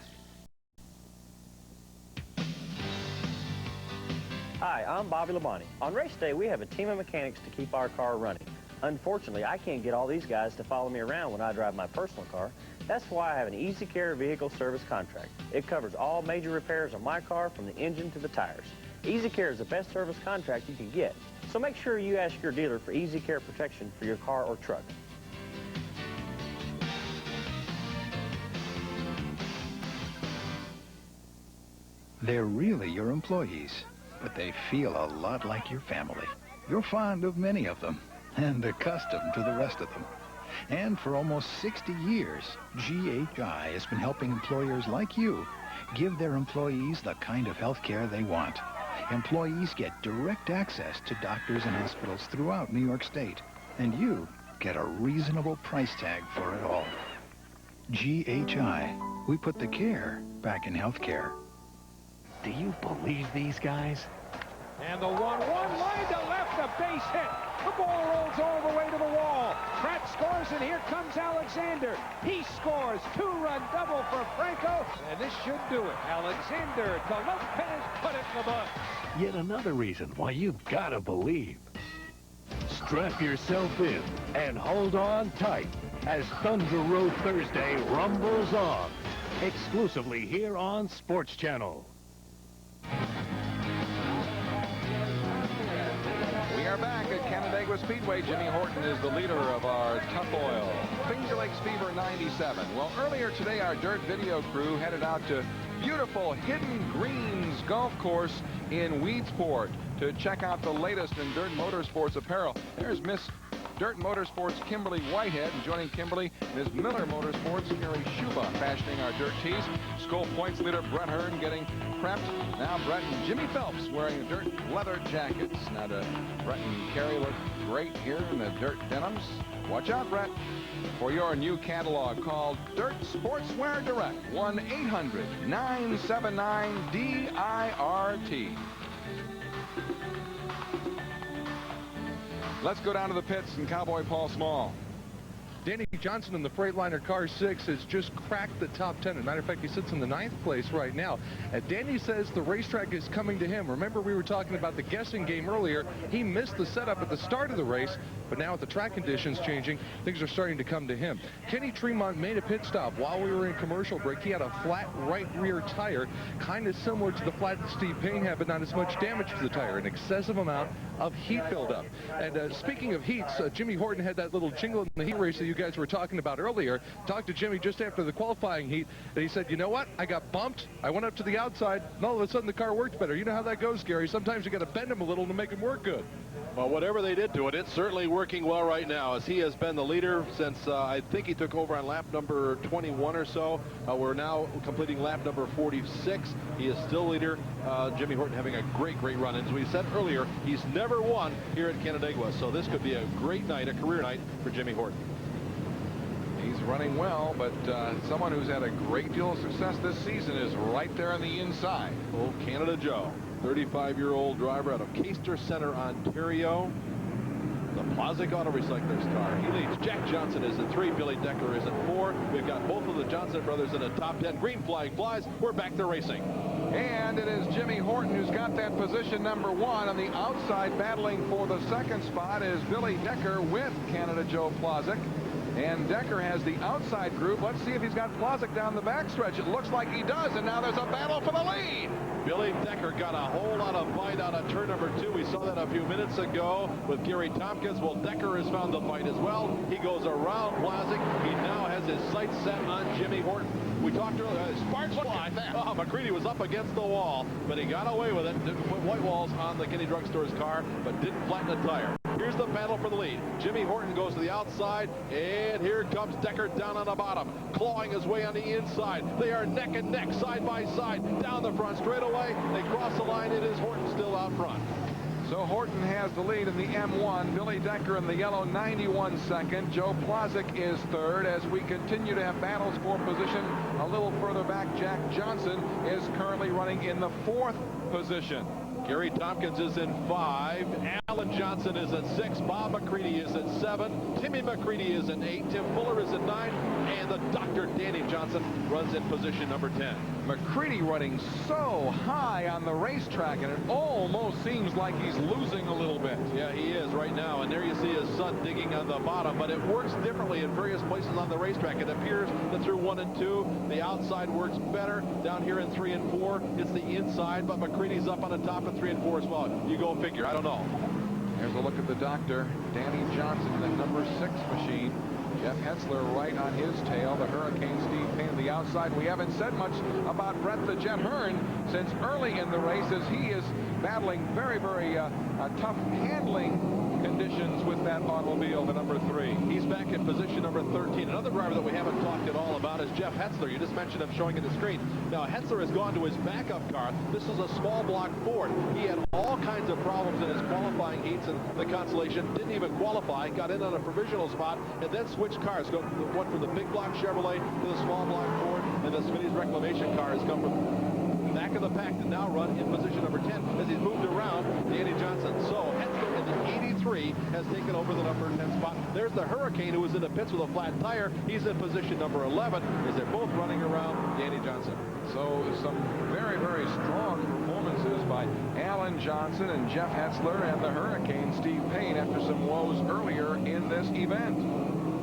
Hi, I'm Bobby Labonte. On race day, we have a team of mechanics to keep our car running. Unfortunately, I can't get all these guys to follow me around when I drive my personal car. That's why I have an Easy Care vehicle service contract. It covers all major repairs on my car from the engine to the tires. Easy Care is the best service contract you can get. So make sure you ask your dealer for Easy Care protection for your car or truck.
They're really your employees, but they feel a lot like your family. You're fond of many of them and accustomed to the rest of them. And for almost 60 years, GHI has been helping employers like you give their employees the kind of health care they want. Employees get direct access to doctors and hospitals throughout New York State, and you get a reasonable price tag for it all. GHI, we put the care back in health care.
Do you believe these guys?
And the 1-1 line to left, a base hit. The ball rolls all the way to the wall. Pratt scores, and here comes Alexander. He scores. Two-run double for Franco, and this should do it. Alexander to Lopez, put it in the book.
Yet another reason why you've got to believe. Strap yourself in and hold on tight as Thunder Road Thursday rumbles on. Exclusively here on Sports Channel.
We are back at Canandaigua Speedway. Jimmy Horton is the leader of our Tough Oil Finger Lakes Fever 97. Well, earlier today, our dirt video crew headed out to beautiful Hidden Greens Golf Course in Weedsport to check out the latest in dirt motorsports apparel. There's Miss Dirt Motorsports Kimberly Whitehead, and joining Kimberly, Ms. Miller Motorsports Carrie Schuba fashioning our dirt tees. Skull Points leader Brett Hearn getting prepped. Now Brett and Jimmy Phelps wearing the dirt leather jackets. Now do Brett and Carrie look great here in the dirt denims. Watch out, Brett, for your new catalog called Dirt Sportswear Direct. 1-800-979-DIRT. Let's go down to the pits and Cowboy Paul Small.
Danny Johnson in the Freightliner Car 6 has just cracked the top 10. As a matter of fact, he sits in the 9th place right now. And Danny says the racetrack is coming to him. Remember, we were talking about the guessing game earlier. He missed the setup at the start of the race, but now with the track conditions changing, things are starting to come to him. Kenny Tremont made a pit stop while we were in commercial break. He had a flat right rear tire, kind of similar to the flat that Steve Payne had, but not as much damage to the tire. An excessive amount of heat buildup. And speaking of heats, Jimmy Horton had that little jingle in the heat race that you guys were talking about earlier. Talked to Jimmy just after the qualifying heat, and he said, you know what? I got bumped. I went up to the outside, and all of a sudden the car worked better. You know how that goes, Gary. Sometimes you got to bend them a little to make them work good.
Well, whatever they did to it, it's certainly working well right now, as he has been the leader since I think he took over on lap number 21 or so. We're now completing lap number 46. He is still leader. Jimmy Horton having a great run. And as we said earlier, he's never won here at Canandaigua, so this could be a great night, a career night for Jimmy Horton.
He's running well, but someone who's had a great deal of success this season is right there on the inside.
Old Canada Joe, 35-year-old driver out of Caister Center, Ontario. The Plazic Auto Recyclers car. He leads. Jack Johnson is at 3. Billy Decker is at 4. We've got both of the Johnson brothers in the top 10. Green flag flies. We're back to racing.
And it is Jimmy Horton who's got that position number 1. On the outside, battling for the second spot, is Billy Decker with Canada Joe Plazic. And Decker has the outside group. Let's see if he's got Plosick down the backstretch. It looks like he does, and now there's a battle for the lead.
Billy Decker got a whole lot of fight out of turn number 2. We saw that a few minutes ago with Gary Tompkins. Well, Decker has found the fight as well. He goes around Plosick. He now has his sights set on Jimmy Horton. We talked earlier, sparks fly. Oh, McCready was up against the wall, but he got away with it. Didn't put white walls on the Kinney Drug Store's car, but didn't flatten a tire. Here's the battle for the lead. Jimmy Horton goes to the outside, and here comes Decker down on the bottom, clawing his way on the inside. They are neck and neck, side by side, down the front straightaway. They cross the line. It is Horton still out front.
So Horton has the lead in the M1. Billy Decker in the yellow, 91 second. Joe Plosick is third. As we continue to have battles for position a little further back, Jack Johnson is currently running in the 4th position.
Gary Tompkins is in 5. Alan Johnson is at 6. Bob McCready is at 7. Timmy McCready is in 8. Tim Fuller is at 9. And the Dr. Danny Johnson runs in position number 10.
McCready running so high on the racetrack, and it almost seems like he's losing a little bit.
Yeah, he is right now. And there you see his son digging on the bottom. But it works differently in various places on the racetrack. It appears that through 1 and 2, the outside works better. Down here in 3 and 4, it's the inside. But McCready's up on the top in 3 and 4 as well. You go figure. I don't know.
Here's a look at the doctor. Danny Johnson in the number 6 machine. Jeff Hetzler right on his tail. The Hurricane Steve Payne on the outside. We haven't said much about Brett the Jet Hearn since early in the race, as he is battling very, very tough handling conditions with that automobile, the number 3.
He's back in position number 13. Another driver that we haven't talked at all about is Jeff Hetzler. You just mentioned him showing in the screen. Now, Hetzler has gone to his backup car. This is a small block Ford. He had all kinds of problems in his qualifying heats, and the Consolation didn't even qualify. Got in on a provisional spot, and then switched cars. Went from the big block Chevrolet to the small block Ford, and the Smitty's Reclamation car has come from back of the pack to now run in position number 10 as he's moved around Danny Johnson. So Hetzler in the 83 has taken over the number 10 spot. There's the Hurricane, who was in the pits with a flat tire. He's in position number 11 as they're both running around Danny Johnson.
So some very, very strong performances by Alan Johnson and Jeff Hetzler and the Hurricane Steve Payne after some woes earlier in this event.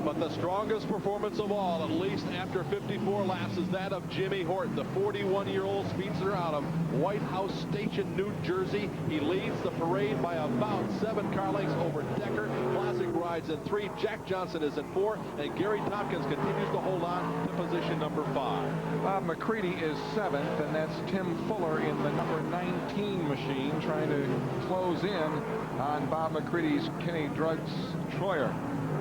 But the strongest performance of all, at least after 54 laps, is that of Jimmy Horton, the 41-year-old speedster out of White House Station, New Jersey. He leads the parade by about 7 car lengths over Decker. Plosick rides in 3. Jack Johnson is in 4. And Gary Tompkins continues to hold on to position number 5.
Bob McCready is 7th, and that's Tim Fuller in the number 19 machine, trying to close in on Bob McCready's Kinney Drugs Troyer.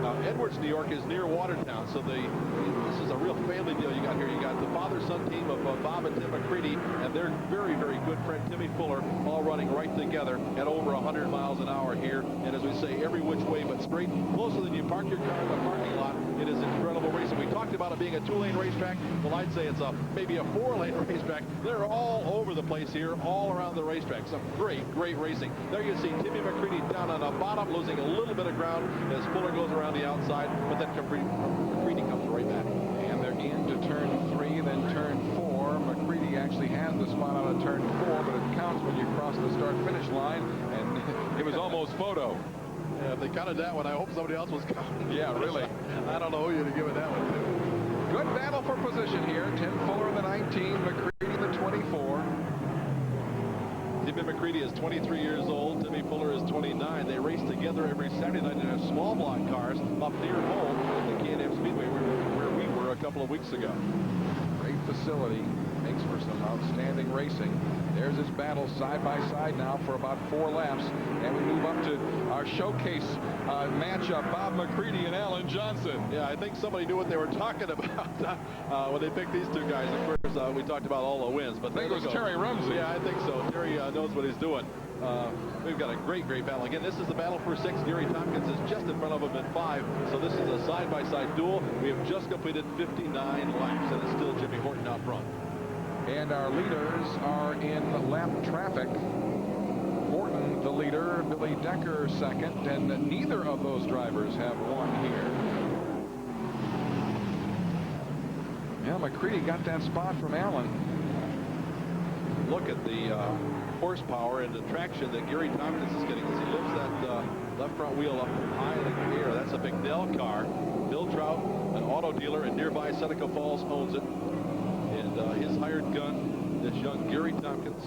Now, Edwards, New York is near Watertown, so this is a real family deal you got here. You got the father-son team of Bob and Tim McCready, and their very, very good friend Timmy Fuller, all running right together at over 100 miles an hour here. And as we say, every which way but straight. Closer than you park your car in the parking lot. It is incredible racing. We talked about it being a 2-lane racetrack. Well, I'd say it's maybe a 4-lane racetrack. They're all over the place here, all around the racetrack. Some great, great racing. There you see Timmy McCready down on the bottom, losing a little bit of ground as Fuller goes around the outside, but then McCready comes right back.
And they're into turn 3, then turn 4. McCready actually has the spot out of turn 4, but it counts when you cross the start-finish line, and it was almost photo.
Yeah, if they counted that one, I hope somebody else was counting.
Yeah, really.
I don't know who you'd have given that one to.
Good battle for position here. Tim Fuller in the 19, McCready in the 24.
Timmy McCready is 23 years old. Timmy Fuller is 29. They race together every Saturday night in their small block cars up near home at the Canandaigua Speedway where we were a couple of weeks ago.
Great facility. Makes for some outstanding racing. There's this battle side by side now for about 4 laps. And we move up to our showcase matchup, Bob McCready and Alan Johnson.
Yeah, I think somebody knew what they were talking about when they picked these two guys. Of course, we talked about all the wins. But
I think it was Terry Rumsey.
Yeah, I think so. Terry knows what he's doing. We've got a great, great battle. Again, this is the battle for 6. Gary Tompkins is just in front of him at 5. So this is a side-by-side duel. We have just completed 59 laps, and it's still Jimmy Horton out front.
And our leaders are in lap traffic. Horton, the leader, Billy Decker second, and neither of those drivers have won here. Yeah, McCready got that spot from Allen.
Look at the horsepower and the traction that Gary Tompkins is getting as he lifts that left front wheel up high in the air. That's a big Dell car. Bill Trout auto dealer in nearby Seneca Falls, owns it. And his hired gun, this young Gary Tompkins.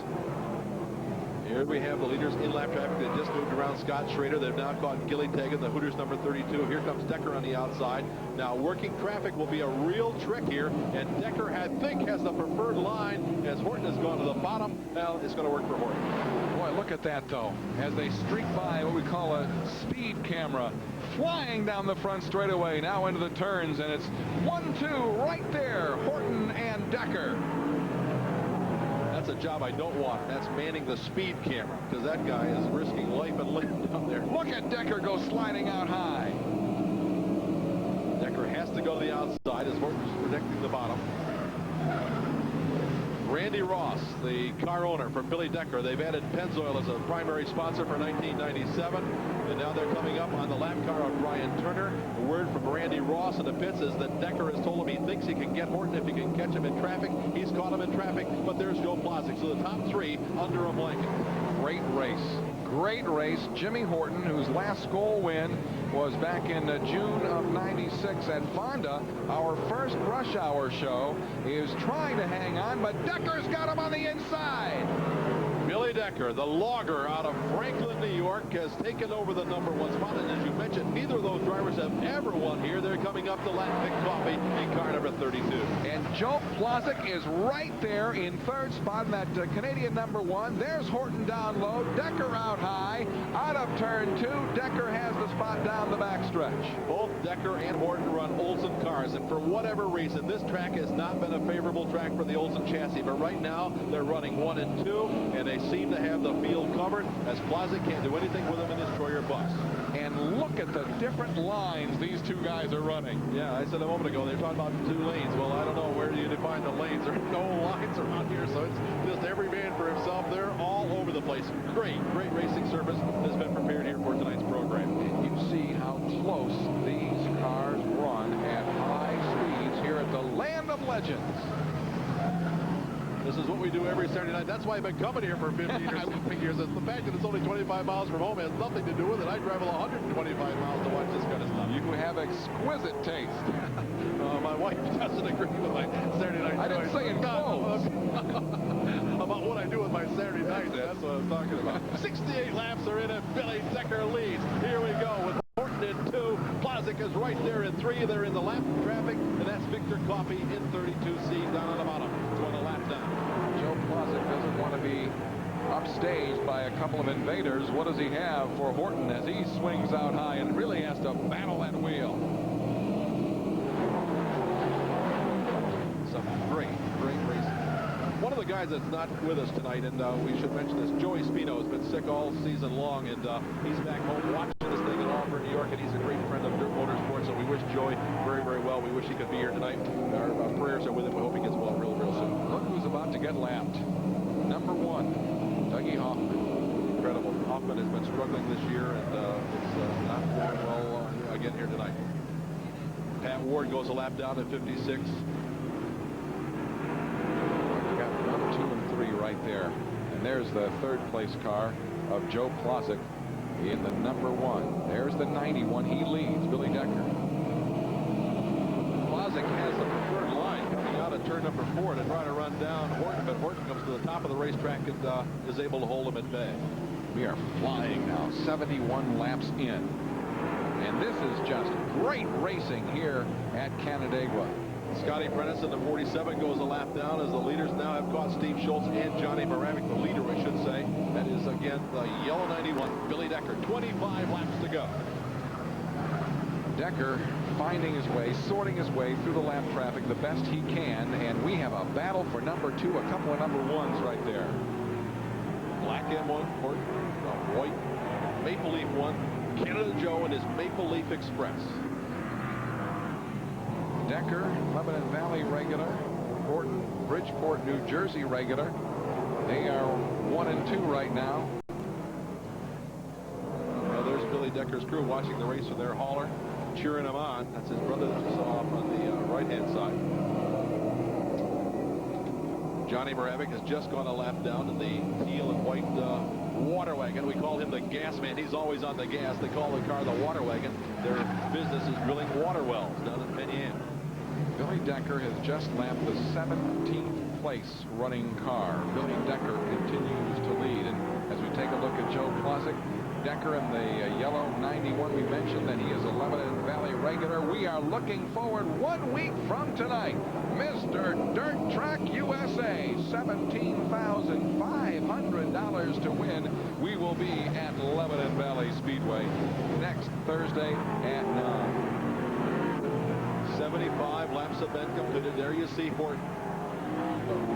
Here we have the leaders in lap traffic. They just moved around Scott Schrader. They've now caught Gilly Tegan, the Hooters number 32. Here comes Decker on the outside. Now working traffic will be a real trick here. And Decker, I think, has the preferred line as Horton has gone to the bottom. Well, it's going to work for Horton.
Boy, look at that, though. As they streak by what we call a speed camera, flying down the front straightaway, now into the turns. And it's 1-2 right there, Horton and Decker.
That's a job I don't want. That's manning the speed camera, because that guy is risking life and limb down there.
Look at Decker go sliding out high.
Decker has to go to the outside as Horton's protecting the bottom. Randy Ross, the car owner for Billy Decker. They've added Pennzoil as a primary sponsor for 1997. And now they're coming up on the lap car of Brian Turner. The word from Randy Ross in the pits is that Decker has told him he thinks he can get Horton if he can catch him in traffic. He's caught him in traffic, but there's Joe Plosick. So the top three under a blanket.
Great race. Great race. Jimmy Horton, whose last Skoal win was back in June of '96 at Fonda. Our first rush hour show is trying to hang on, but Decker's got him on the inside.
Billy Decker, the logger out of Franklin, New York, has taken over the #1 spot. And as you mentioned, neither of those drivers have ever won here. They're coming up to Latvic Coffee in car number 32.
And Joe Plosick is right there in third spot in that Canadian #1. There's Horton down low, Decker out high. Out of turn 2, Decker has the spot down the backstretch.
Both Decker and Horton run Olsen cars, and for whatever reason, this track has not been a favorable track for the Olsen chassis. But right now, they're running 1 and 2, and they seem to have the field covered, as Plosick can't do anything with them in this Troyer bus.
And look at the different lines these two guys are running.
Yeah, I said a moment ago, they're talking about 2 lanes. Well, I don't know, where do you define the lanes? There are no lines around here, so it's just every man for himself. They're all over the place. Great racing service has been prepared here for tonight's program.
And you see how close these cars run at high speeds here at the Land of Legends.
This is what we do every Saturday night. That's why I've been coming here for 15 or 16 years. The fact that it's only 25 miles from home has nothing to do with it. I travel 125 miles to watch this kind of stuff.
You have exquisite taste.
My wife doesn't agree with my Saturday night.
I didn't say in clothes.
About what I do with my Saturday night. That's what I'm talking about. 68 laps are in it. Billy Decker leads. Here we go with Horton in 2. Plosick is right there in 3. They're in the lap traffic, and that's Victor Coffey in 32C down on the bottom. Going a lap down.
Joe Plosick doesn't want to be upstaged by a couple of invaders. What does he have for Horton as he swings out high and really has to battle that wheel?
Some great racing. One of the guys that's not with us tonight, and we should mention this, Joey Spino has been sick all season long, and he's back home watching this thing in Auburn, New York, and he's a great friend of Dirt Motorsports, so we wish Joey very well. We wish he could be here tonight. Our prayers are with him. We hope he gets well real soon.
Look who's about to get lapped. #1, Dougie Hoffman.
Incredible. Hoffman has been struggling this year, and it's not going well again here tonight. Pat Ward goes a lap down at 56.
Got 1, 2, and 3 right there. And there's the third place car of Joe Plosick in the #1. There's the 91. He leads Billy Decker.
Plosick has the preferred line coming out of turn number 4 to try to run down Horton, but Horton comes to the top of the racetrack and is able to hold him at bay.
We are flying now, 71 laps in. And this is just great racing here at Canandaigua.
Scotty Prentice in the 47 goes a lap down as the leaders now have caught Steve Schultz and Johnny Moravec, the leader, I should say. That is, again, the yellow 91, Billy Decker. 25 laps to go.
Decker finding his way, sorting his way through the lap traffic the best he can, and we have a battle for #2, a couple of #1s right there.
Black M1, Horton, white Maple Leaf 1, Canada Joe and his Maple Leaf Express.
Decker, Lebanon Valley regular, Horton, Bridgeport, New Jersey regular. They are 1 and 2 right now.
Well, there's Billy Decker's crew watching the race with their hauler, cheering him on. That's his brother that you saw off on the right-hand side. Johnny Moravec has just gone a lap down in the teal and white water wagon. We call him the gas man. He's always on the gas. They call the car the water wagon. Their business is drilling water wells down in Penn Yan.
Billy Decker has just lapped the 17th place running car. Billy Decker continues to lead. And as we take a look at Joe Klosick, Decker in the yellow 91, we mentioned that he is a Lebanon Valley regular. We are looking forward 1 week from tonight. Mr. Dirt Track USA, $17,500 to win. We will be at Lebanon Valley Speedway next Thursday at 9.
75 laps have been completed. There you see for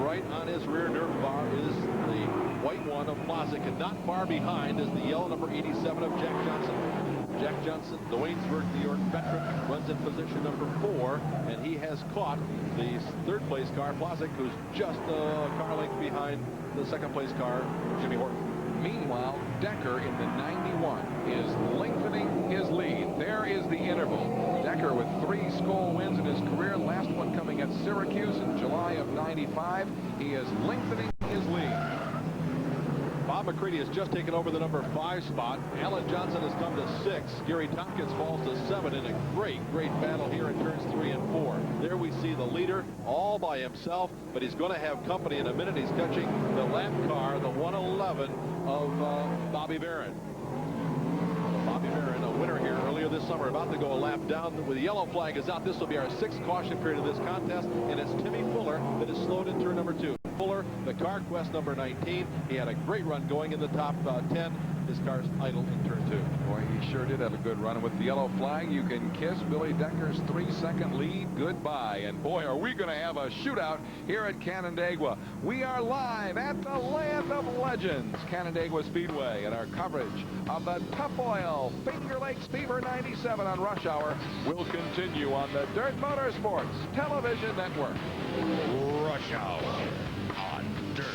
right on his rear dirt bar is the white one of Klosick, and not far behind is the yellow number 87 of Jack Johnson. Jack Johnson, the Waynesburg, New York veteran, runs in position number 4, and he has caught the third place car, Klosick, who's just a car length behind the second place car, Jimmy Horton.
Meanwhile, Decker in the 91 is lengthening his lead. There is the interval. Decker with 3 Skoal wins in his career, last one coming at Syracuse in July of 95. He is lengthening his lead.
Bob McCready has just taken over the number 5 spot. Alan Johnson has come to 6. Gary Tompkins falls to 7 in a great battle here in turns 3 and 4. There we see the leader all by himself, but he's going to have company in a minute. He's catching the lap car, the 111 of Bobby Barron. Bobby Barron, a winner here earlier this summer, about to go a lap down. With the yellow flag is out. This will be our 6th caution period of this contest, and it's Timmy Fuller that is slowed in turn number 2. Fuller, the CarQuest number 19. He had a great run going in the top 10. His car's idle in turn 2.
Boy, he sure did have a good run. With the yellow flag, you can kiss Billy Decker's 3-second lead goodbye. And boy, are we going to have a shootout here at Canandaigua. We are live at the Land of Legends, Canandaigua Speedway, and our coverage of the Tough Oil Finger Lakes Fever 97 on Rush Hour will continue on the Dirt Motorsports Television Network.
Rush Hour on Dirt.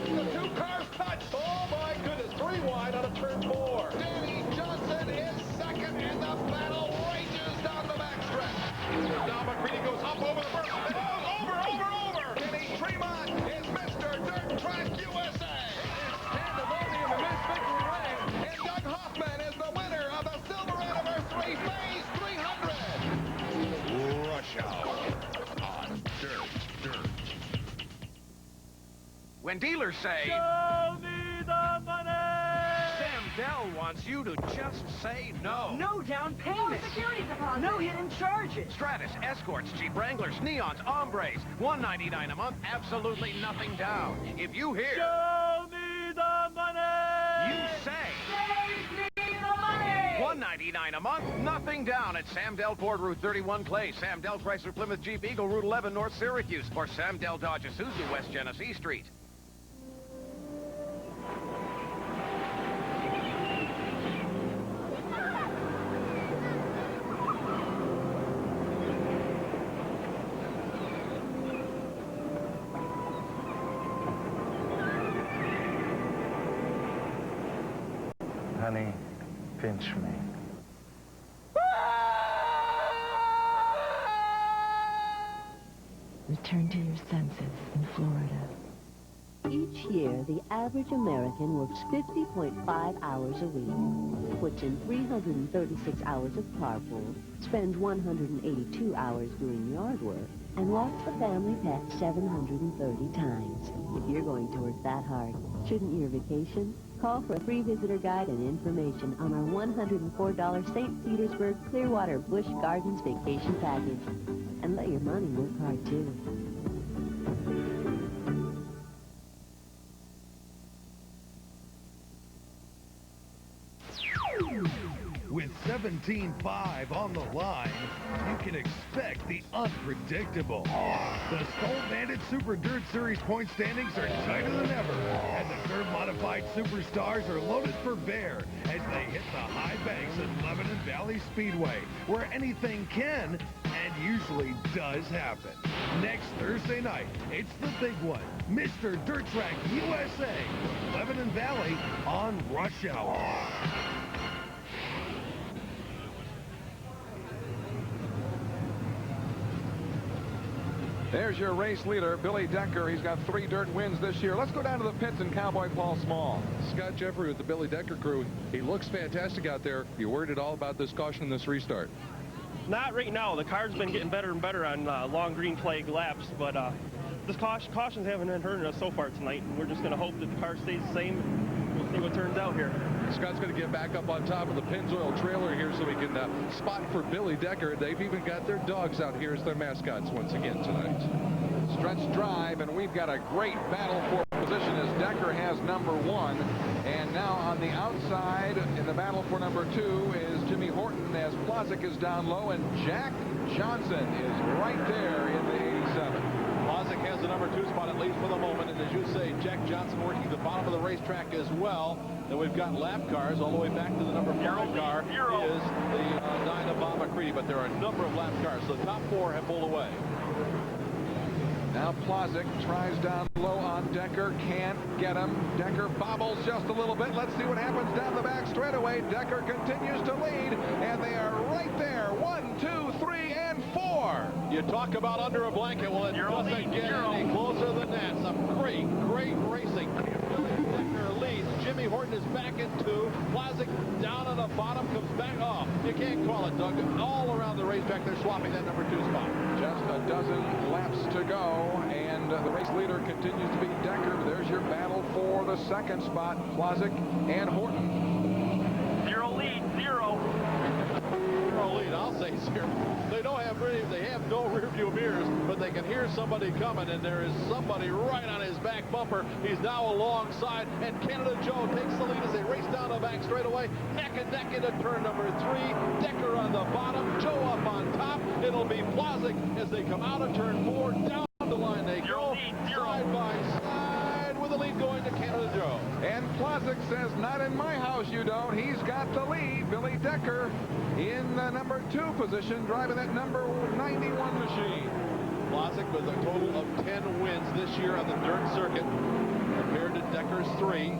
The 2 cars touch. Oh my goodness, 3 wide on a turn 4. Danny Johnson is second, and the battle rages down the backstretch. Now McCready goes up over the first. It goes over. Kenny Tremont is Mr. Dirt Track USA. It's Canandaigua in the Miss Victory Lane, and Doug Hoffman is the winner of the Silver Anniversary Phase 300.
Rush Hour on Dirt.
When dealers say,
"Show me the money!"
Sam Dell wants you to just say no.
No down payment.
No security deposit.
No hidden charges.
Stratus, Escorts, Jeep Wranglers, Neons, Hombres, $199 a month, absolutely nothing down. If you hear,
"Show me the money!"
you say,
"Save me the money!"
$199 a month, nothing down at Sam Dell Ford Route 31 Clay, Sam Dell Chrysler Plymouth Jeep Eagle Route 11 North Syracuse, or Sam Dell Dodge Isuzu West Genesee Street.
Honey, pinch me.
Return to your senses in Florida.
Each year, the average American works 50.5 hours a week, puts in 336 hours of carpool, spends 182 hours doing yard work, and walks the family pet 730 times. If you're going to work that hard, shouldn't your vacation? Call for a free visitor guide and information on our $104 St. Petersburg Clearwater Busch Gardens vacation package. And let your money work hard, too.
With 17.5 on the line, you can expect the unpredictable. The Skull Bandit Super Dirt Series point standings are tighter than ever, and the dirt-modified superstars are loaded for bear as they hit the high banks at Lebanon Valley Speedway, where anything can and usually does happen. Next Thursday night, it's the big one, Mr. Dirt Track USA, from Lebanon Valley on Rush Hour.
There's your race leader, Billy Decker. He's got 3 dirt wins this year. Let's go down to the pits and Cowboy Paul Small.
Scott Jeffrey with the Billy Decker crew. He looks fantastic out there. You worried at all about this caution and this restart?
Not right now. The car's been getting better and better on long green flag laps, but this cautions haven't been hurting us so far tonight, and we're just going to hope that the car stays the same. We'll see what turns out here.
Scott's going to get back up on top of the Pennzoil trailer here so we can spot for Billy Decker. They've even got their dogs out here as their mascots once again tonight.
Stretch drive, and we've got a great battle for position as Decker has number 1. And now on the outside in the battle for number 2 is Jimmy Horton as Plazik is down low, and Jack Johnson is right there in the 87.
Plazik has the number 2 spot, at least for the moment. And as you say, Jack Johnson working the bottom of the racetrack as well. Then we've got lap cars all the way back to the number 5 car is the 9 of Bob McCready. But there are a number of lap cars. So the top 4 have pulled away.
Now Plazik tries down low on Decker, can't get him. Decker bobbles just a little bit. Let's see what happens down the back straightaway. Decker continues to lead, and they are right there. 1, 2, 3, and 4.
You talk about under a blanket. Well, it doesn't get any closer than that. Some great racing. Decker leads. Jimmy Horton is back in 2. Plazik down on the bottom, comes back. Oh, you can't call it, Doug. All around the racetrack, they're swapping that number 2 spot.
Just a dozen laps to go, and the race leader continues to be Decker. There's your battle for the 2nd spot, Plazik and Horton.
0 lead, 0.
0 lead, I'll say 0. They don't have they have no rear view mirrors, but they can hear somebody coming, and there is somebody right on his back bumper. He's now alongside, and Canada Joe takes the lead as they race down the back straightaway, neck and neck into turn number 3. Decker on the bottom, Joe up on top. It'll be Plazik as they come out of turn 4, down the line they go, side by side, with the lead going to Canada Joe.
And Plazik says, not in my house, you don't. He's got the lead. Billy Decker in the number 2 position, driving that number 91 machine.
Plazik with a total of 10 wins this year on the dirt circuit, compared to Decker's 3.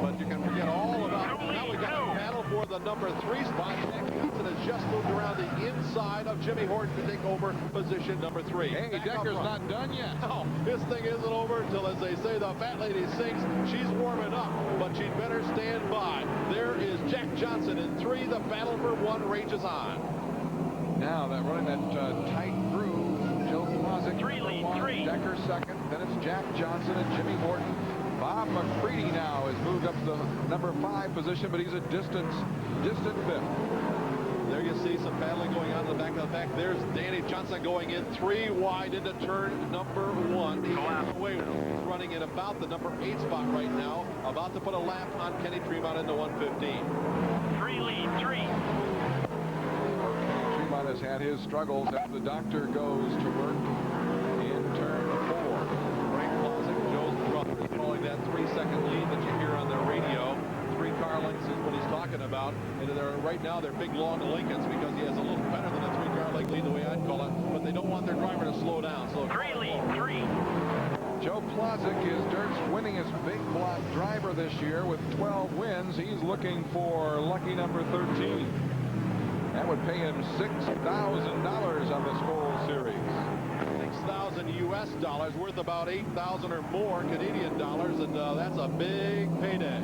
But you can forget all about it. Now we've got a battle for the number 3 spot. Jack Johnson has just moved around the inside of Jimmy Horton to take over position number 3.
Hey, Decker's not done yet.
No, this thing isn't over until, as they say, the fat lady sings. She's warming up, but she'd better stand by. There is Jack Johnson in 3. The battle for 1 rages on.
Now that running that tight groove, Joe Plazik
3 lead, 3.
Decker 2nd. Then it's Jack Johnson and Jimmy Horton. Bob McCready now has moved up to the number 5 position, but he's a distant 5th.
There you see some battling going on in the back of the pack. There's Danny Johnson going in 3 wide into turn number 1. He's away, running in about the number 8 spot right now, about to put a lap on Kenny Tremont into 115.
3 lead, 3.
Tremont has had his struggles as the doctor goes to work in turn 4.
Frank Plazik, Joe's brother, is calling that 3-second lead that you hear on the radio. 3 car lengths is what he's talking about. And right now they're big long Lincolns because he has a little better than a 3-car length lead, the way I'd call it. But they don't want their driver to slow down. So
3 lead, 3.
Joe Plazik is Dirt's winningest big block driver this year with 12 wins. He's looking for lucky number 13. That would pay him $6,000 on this whole series.
6,000 US dollars, worth about 8,000 or more Canadian dollars, and that's a big payday.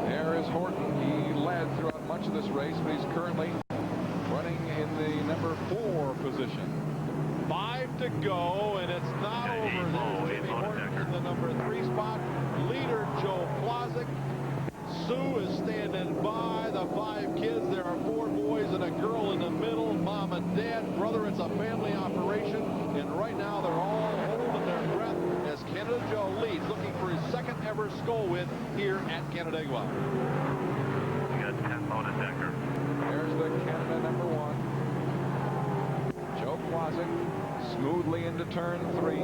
There is Horton. He led throughout much of this race, but he's currently running in the number 4 position.
5 to go, and it's not over. There's Jimmy Horton in the number 3 spot. Leader Joe Plazik. Sue is standing by. The 5 kids. There are 4 boys and a girl in the middle. Mom and Dad, brother. It's a family operation, and right now they're all holding their breath as Canada Joe leads, looking for his 2nd ever Skull win here at Canandaigua.
We got 10 loaded Decker.
There's the Canada number 1. Joe Plazik smoothly into turn 3.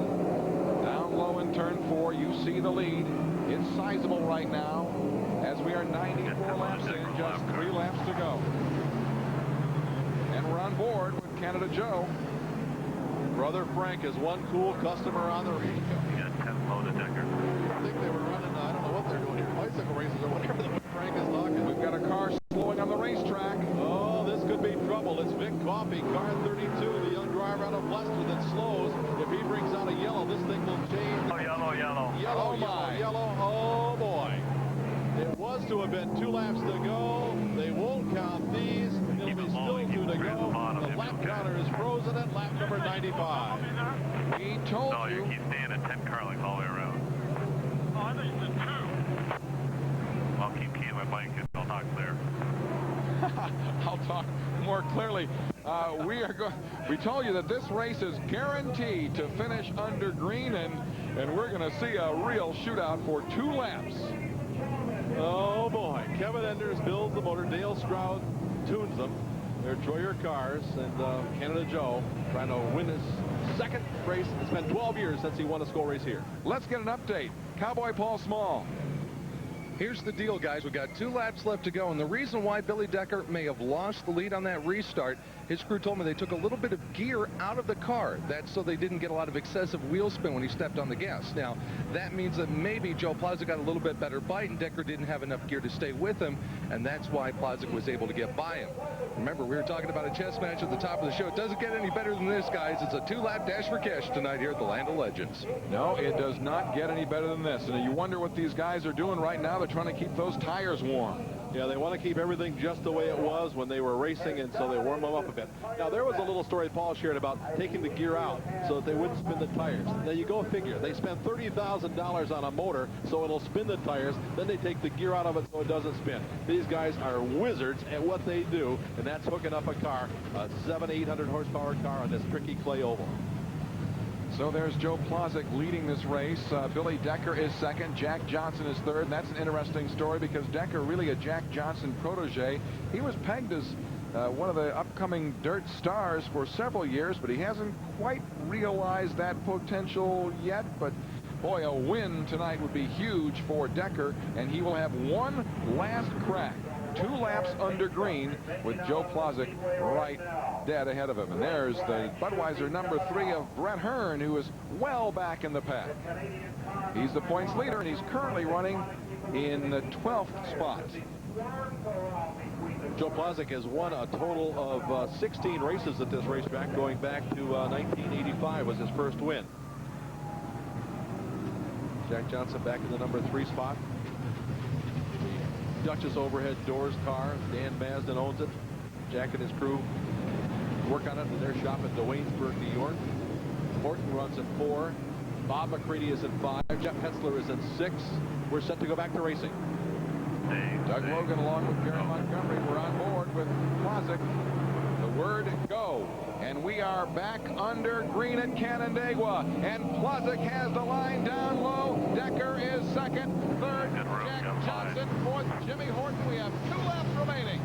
Down low in turn 4. You see the lead. It's sizable right now as we are 94 laps in, just 3 laps to go. And we're on board with Canada Joe.
Brother Frank is one cool customer on the radio.
We got 10 loaded Decker.
I think they were running, I don't know what they're doing here, bicycle races or whatever Frank is talking.
We've got a car slowing on the racetrack.
Oh, this could be trouble. It's Vic Coffey, car 32, the young driver driver out of Leicester that slows. If he brings out a yellow, this thing will change.
Yellow.
Yellow. Oh, boy. It was to have been 2 laps to go. They won't count these. It'll be still 2 to go. The lap counter is frozen at lap number 95.
We told you.
Keep staying at 10 car lengths all the way around. Oh, I thought you said 2. I'll keep keying my bike and I'll talk clear.
I'll talk more clearly. We told you that this race is guaranteed to finish under green, and we're going to see a real shootout for 2 laps.
Oh, boy. Kevin Enders builds the motor. Dale Stroud tunes them. They're Troyer cars, and Canada Joe trying to win his second race. It's been 12 years since he won a school race here.
Let's get an update. Cowboy Paul Small.
Here's the deal, guys. We've got 2 laps left to go, and the reason why Billy Decker may have lost the lead on that restart, his crew told me they took a little bit of gear out of the car. That's so they didn't get a lot of excessive wheel spin when he stepped on the gas. Now, that means that maybe Joe Plazek got a little bit better bite, and Decker didn't have enough gear to stay with him, and that's why Plazek was able to get by him. Remember, we were talking about a chess match at the top of the show. It doesn't get any better than this, guys. It's a 2-lap dash for cash tonight here at the Land of Legends.
No, it does not get any better than this. And you wonder what these guys are doing right now. They're trying to keep those tires warm.
Yeah, they want to keep everything just the way it was when they were racing, and so they warm them up a bit. Now, there was a little story Paul shared about taking the gear out so that they wouldn't spin the tires. Now, you go figure. They spend $30,000 on a motor so it'll spin the tires. Then they take the gear out of it so it doesn't spin. These guys are wizards at what they do, and that's hooking up a car, a 700-800 horsepower car on this tricky clay oval.
So there's Joe Plazek leading this race. Billy Decker is second. Jack Johnson is third. And that's an interesting story because Decker, really a Jack Johnson protege. He was pegged as one of the upcoming dirt stars for several years, but he hasn't quite realized that potential yet. But boy, a win tonight would be huge for Decker, and he will have one last crack. 2 laps under green with Joe Plazek right dead ahead of him. And there's the Budweiser number 3 of Brett Hearn, who is well back in the pack. He's the points leader, and he's currently running in the 12th spot.
Joe Plazek has won a total of 16 races at this racetrack, going back to 1985 was his first win. Jack Johnson back in the number 3 spot. Duchess overhead doors car. Dan Mazden owns it. Jack and his crew work on it in their shop in Waynesburg, New York. Horton runs in 4. Bob McCready is in 5. Jeff Hetzler is in 6. We're set to go back to racing.
Doug Logan along with Gary Montgomery. We're on board with Plazek. The word go. And we are back under green at Canandaigua. And Plazek has the line down low. Decker is second. Third, Jack Johnson. Fourth, Jimmy Horton. We have 2 laps remaining.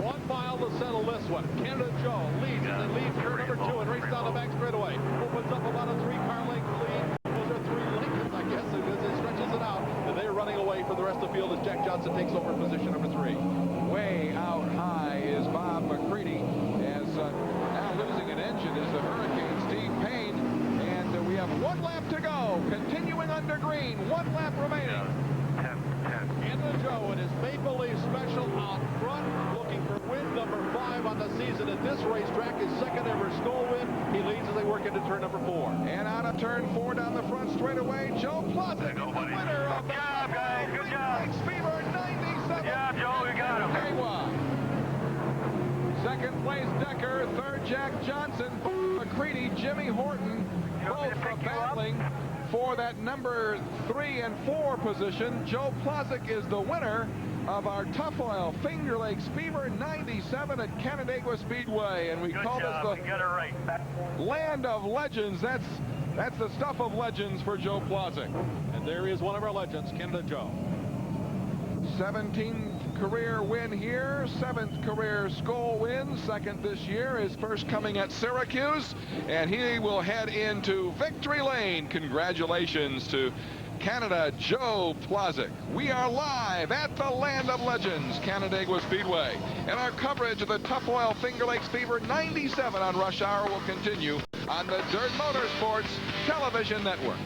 1 mile to settle this one. Canada Joe leads and leads turn number 2 and races down the back straightaway. Opens up about a 3-car length lead. Those are 3 lengths, I guess, as it stretches it out. And they're running away for the rest of the field as Jack Johnson takes over position number 3.
Way out high is Bob McCready, as now losing an engine is the Hurricane Steve Payne. And we have 1 lap to go. Continuing under green. 1 lap remaining.
Canada Joe and his Maple Leaf Special out front, looking for win number 5 on the season at this racetrack. His second ever school win. He leads as they work into turn number 4.
And out of turn 4 down the front straightaway, Joe Plazek, the winner of the
Good job.
Fever 97.
Yeah, Joe, we got him.
Second place, Decker. Third, Jack Johnson. McCready, Jimmy Horton, both battling for that number 3 and 4 position. Joe Plazek is the winner of our Tough Oil Finger Lakes Fever 97 at Canandaigua Speedway. And we call this the Land of Legends. That's the stuff of legends for Joe Plazek.
And there is one of our legends, Canada Joe.
17th career win here, 7th career school win, second this year, his first coming at Syracuse, and he will head into victory lane. Congratulations to Canada Joe Plazek. We are live at the Land of Legends, Canandaigua Speedway, and our coverage of the Tough Oil Finger Lakes Fever 97 on Rush Hour will continue on the Dirt Motorsports Television Network.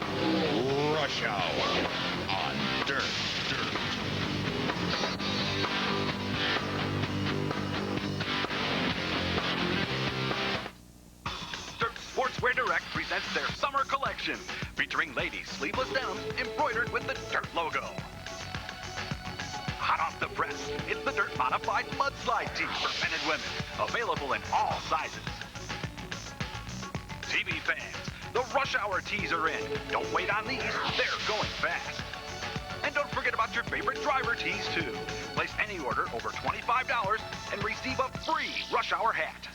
Rush Hour on Dirt.
collection, featuring ladies' sleeveless denims embroidered with the Dirt logo. Hot off the press, it's the Dirt Modified Mudslide Tee for men and women, available in all sizes. TV fans, the Rush Hour tees are in. Don't wait on these, they're going fast. And don't forget about your favorite driver tees, too. Place any order over $25 and receive a free Rush Hour hat.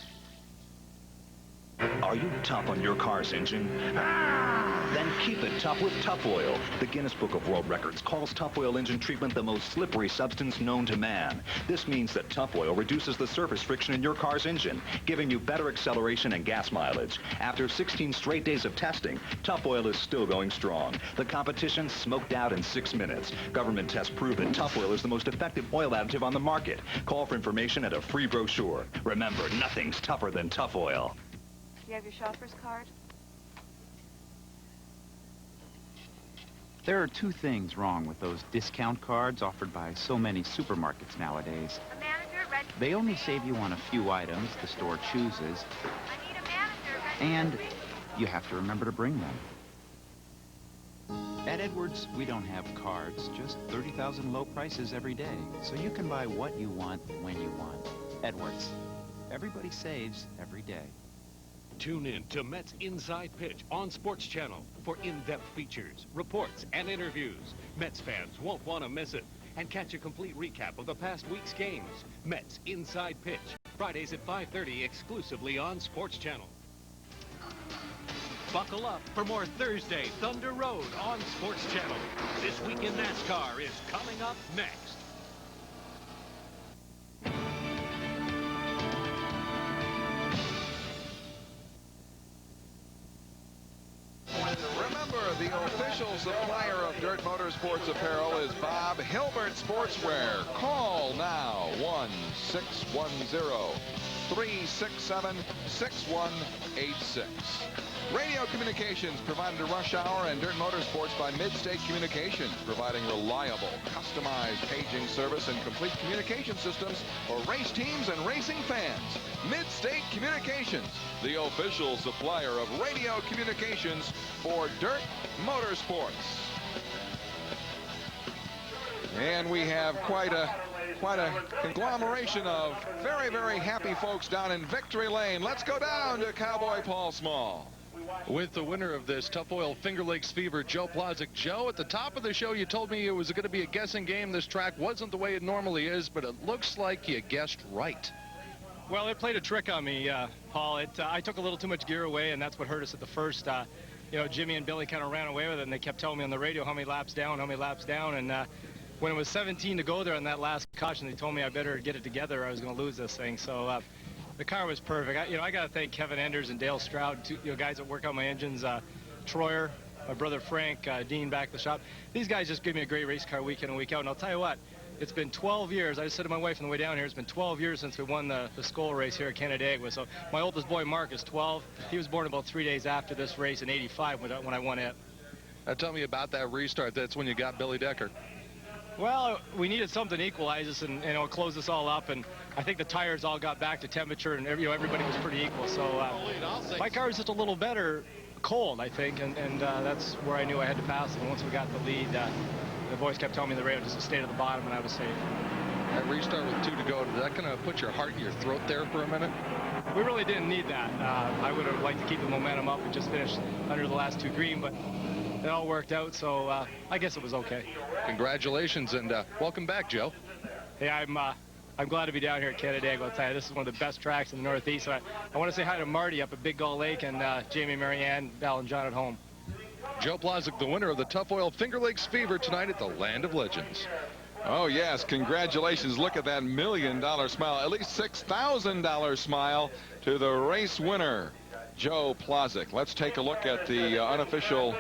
Are you tough on your car's engine? Then keep it tough with Tough Oil. The Guinness Book of World Records calls Tough Oil engine treatment the most slippery substance known to man. This means that Tough Oil reduces the surface friction in your car's engine, giving you better acceleration and gas mileage. After 16 straight days of testing, Tough Oil is still going strong. The competition smoked out in 6 minutes. Government tests prove that Tough Oil is the most effective oil additive on the market. Call for information and a free brochure. Remember, nothing's tougher than Tough Oil.
You have your shopper's card?
There are two things wrong with those discount cards offered by so many supermarkets nowadays. They only save you on a few items the store chooses, and you have to remember to bring them. At Edwards, we don't have cards, just 30,000 low prices every day, so you can buy what you want when you want. Edwards. Everybody saves every day.
Tune in to Mets Inside Pitch on Sports Channel for in-depth features, reports, and interviews. Mets fans won't want to miss it. And catch a complete recap of the past week's games. Mets Inside Pitch, Fridays at 5:30 exclusively on Sports Channel. Buckle up for more Thursday Thunder Road on Sports Channel. This Week in NASCAR is coming up next.
The official supplier of Dirt Motorsports apparel is Bob Hilbert Sportswear. Call now, 1-610-367-6186. Radio communications provided to Rush Hour and Dirt Motorsports by Midstate Communications, providing reliable, customized paging service and complete communication systems for race teams and racing fans. Midstate Communications, the official supplier of radio communications for Dirt Motorsports. And we have quite a conglomeration of very, very happy folks down in Victory Lane. Let's go down to Cowboy Paul Small.
With the winner of this Tough Oil Finger Lakes Fever, Joe Plazik. Joe, at the top of the show, you told me it was going to be a guessing game. This track wasn't the way it normally is, but it looks like you guessed right.
Well, it played a trick on me, Paul. I took a little too much gear away, and that's what hurt us at the first. You know, Jimmy and Billy kind of ran away with it, and they kept telling me on the radio how many laps down, and when it was 17 to go there on that last caution, they told me I better get it together or I was going to lose this thing. So the car was perfect. I got to thank Kevin Enders and Dale Stroud, two guys that work on my engines, Troyer, my brother Frank, Dean back at the shop. These guys just give me a great race car week in and week out, and I'll tell you what, it's been 12 years. I just said to my wife on the way down here, it's been 12 years since we won the Skull race here at Canandaigua. So my oldest boy, Mark, is 12. He was born about 3 days after this race in '85 when I won it.
Now tell me about that restart. That's when you got Billy Decker.
Well, we needed something to equalize us and close this all up, and I think the tires all got back to temperature, and everybody was pretty equal. So my car was just a little better cold, I think, and that's where I knew I had to pass them. And once we got the lead, the voice kept telling me the radio just stayed at the bottom, and I was safe.
That restart with 2 to go, did that kind of put your heart in your throat there for a minute?
We really didn't need that. I would have liked to keep the momentum up and just finish under the last 2 green, but it all worked out, so I guess it was okay.
Congratulations, and welcome back, Joe.
Hey, I'm glad to be down here at Canandaigua. I'll tell you, this is one of the best tracks in the Northeast. So I want to say hi to Marty up at Big Gull Lake and Jamie, Marianne, Val, and John at home.
Joe Plazik, the winner of the Tough Oil Finger Lakes Fever tonight at the Land of Legends.
Oh, yes, congratulations. Look at that $1 million smile, at least $6,000 smile to the race winner, Joe Plazik. Let's take a look at the unofficial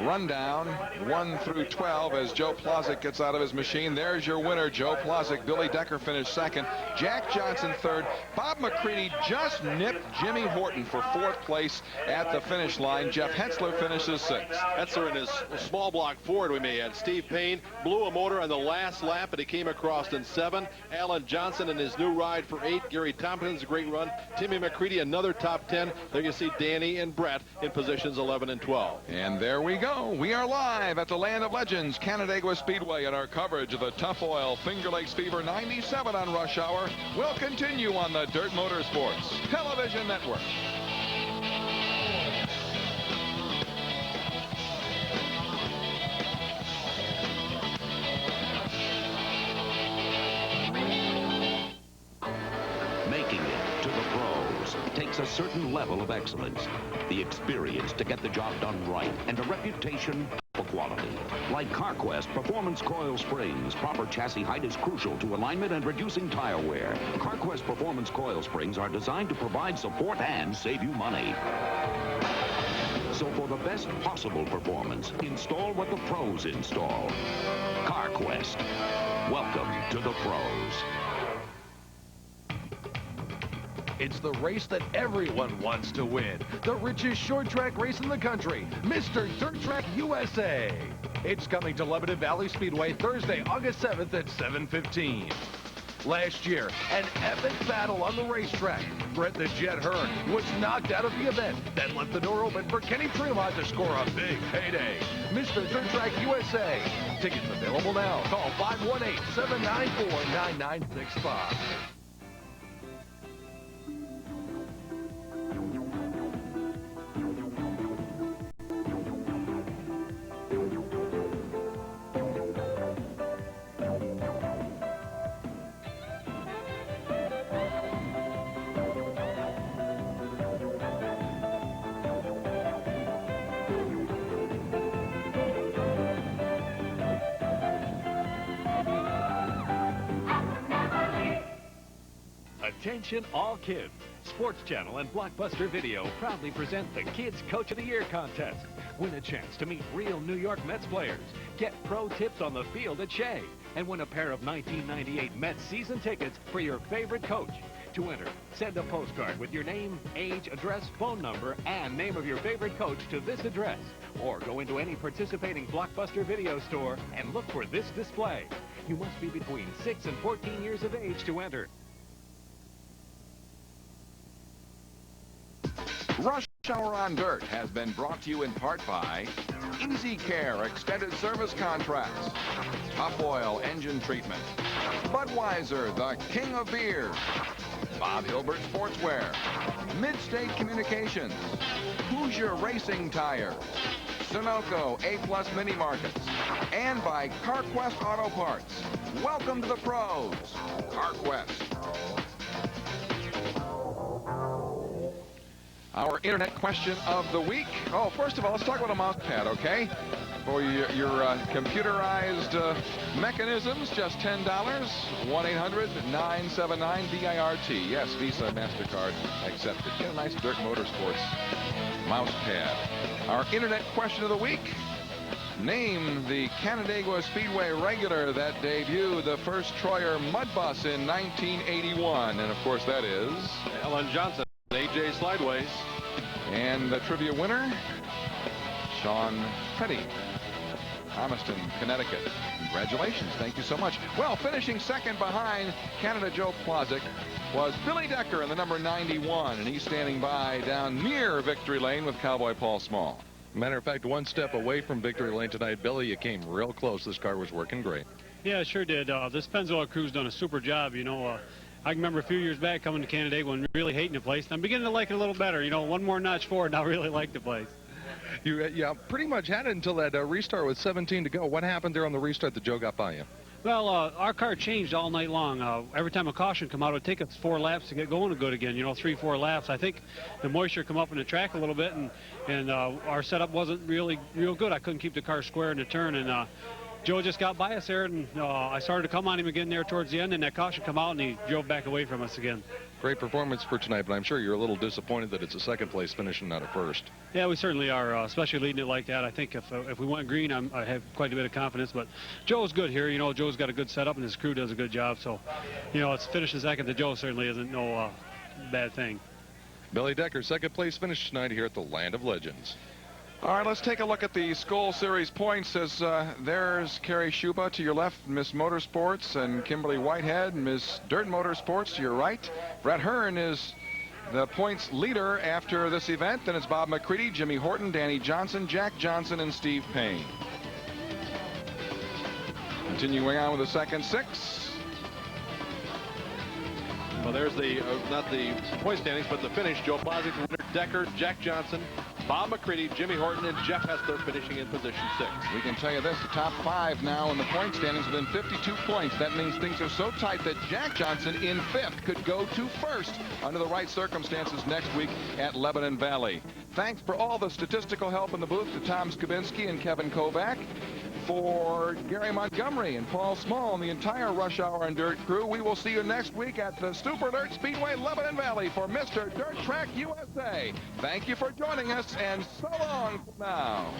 rundown 1 through 12 as Joe Plosick gets out of his machine. There's your winner, Joe Plosick. Billy Decker finished second. Jack Johnson third. Bob McCready just nipped Jimmy Horton for fourth place at the finish line. Jeff Hetzler finishes sixth.
Hetzler in his small block Ford we may add. Steve Payne blew a motor on the last lap, but he came across in 7. Alan Johnson in his new ride for 8. Gary Tompkins, a great run. Timmy McCready, another top 10. There you see Danny and Brett in positions 11 and 12.
And there we go. We are live at the Land of Legends, Canandaigua Speedway, and our coverage of the Tough Oil Finger Lakes Fever 97 on Rush Hour will continue on the Dirt Motorsports Television Network.
Making it to the pros takes a certain level of excellence, the experience to get the job done right, and a reputation for quality. Like CarQuest Performance Coil Springs, proper chassis height is crucial to alignment and reducing tire wear. CarQuest Performance Coil Springs are designed to provide support and save you money. So for the best possible performance, install what the pros install. CarQuest. Welcome to the pros.
It's the race that everyone wants to win. The richest short track race in the country, Mr. Dirt Track USA. It's coming to Lebanon Valley Speedway Thursday, August 7th at 7:15. Last year, an epic battle on the racetrack. Brett the Jet Hearn was knocked out of the event. That left the door open for Kenny Tremont to score a big payday. Mr. Dirt Track USA. Tickets available now. Call 518-794-9965.
Attention all kids. Sports Channel and Blockbuster Video proudly present the Kids Coach of the Year contest. Win a chance to meet real New York Mets players. Get pro tips on the field at Shea. And win a pair of 1998 Mets season tickets for your favorite coach. To enter, send a postcard with your name, age, address, phone number, and name of your favorite coach to this address. Or go into any participating Blockbuster Video store and look for this display. You must be between 6 and 14 years of age to enter.
Rush Hour on Dirt has been brought to you in part by Easy Care Extended Service Contracts, Tough Oil Engine Treatment, Budweiser, the King of Beer, Bob Hilbert Sportswear, Midstate Communications, Hoosier Racing Tires, Sunoco A-Plus Mini Markets, and by CarQuest Auto Parts. Welcome to the pros, CarQuest. Our internet question of the week. Oh, first of all, let's talk about a mouse pad, okay? For your computerized mechanisms, just $10. 1-800-979-DIRT. Yes, Visa, MasterCard accepted. Get a nice Dirt Motorsports mouse pad. Our internet question of the week. Name the Canandaigua Speedway regular that debuted the first Troyer mud bus in 1981. And, of course, that is
Alan Johnson. AJ Slideways.
And the trivia winner, Sean Petty, Thomaston, Connecticut. Congratulations. Thank you so much. Well, finishing second behind Canada Joe Plosick was Billy Decker in the number 91, and he's standing by down near Victory Lane with Cowboy Paul Small.
Matter of fact, one step away from Victory Lane tonight, Billy. You came real close. This car was working great.
Yeah, it sure did. This Pennzoil crew's done a super job, you know. I can remember a few years back coming to Canandaigua and really hating the place. And I'm beginning to like it a little better. You know, one more notch forward, and I really like the place.
You pretty much had it until that restart with 17 to go. What happened there on the restart that Joe got by you?
Well, our car changed all night long. Every time a caution come out, it would take us 4 laps to get going good again. You know, 3-4 laps. I think the moisture come up in the track a little bit, and our setup wasn't really real good. I couldn't keep the car square in the turn, and Joe just got by us there, and I started to come on him again there towards the end, and that caution come out, and he drove back away from us again.
Great performance for tonight, but I'm sure you're a little disappointed that it's a second place finish and not a first.
Yeah, we certainly are, especially leading it like that. I think if we went green, I have quite a bit of confidence. But Joe's good here. You know, Joe's got a good setup, and his crew does a good job. So, you know, it's finishing second to Joe certainly isn't no bad thing.
Billy Decker, second place finish tonight here at the Land of Legends.
All right, let's take a look at the Skoal Series points. As there's Carrie Schuba to your left, Miss Motorsports, and Kimberly Whitehead, Miss Dirt Motorsports to your right. Brett Hearn is the points leader after this event. Then it's Bob McCready, Jimmy Horton, Danny Johnson, Jack Johnson, and Steve Payne. Continuing on with the second six.
Well, there's the, not the point standings, but the finish. Joe Boswick, the winner, Decker, Jack Johnson, Bob McCready, Jimmy Horton, and Jeff Hessler finishing in position 6.
We can tell you this, the top 5 now in the point standings within 52 points. That means things are so tight that Jack Johnson in 5th could go to 1st under the right circumstances next week at Lebanon Valley. Thanks for all the statistical help in the booth to Tom Skabinski and Kevin Kovac. For Gary Montgomery and Paul Small and the entire Rush Hour and Dirt crew, we will see you next week at the Super Dirt Speedway, Lebanon Valley for Mr. Dirt Track USA. Thank you for joining us, and so long for now.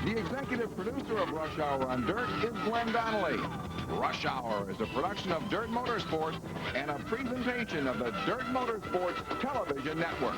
The executive producer of Rush Hour on Dirt is Glenn Donnelly. Rush Hour is a production of Dirt Motorsports and a presentation of the Dirt Motorsports Television Network.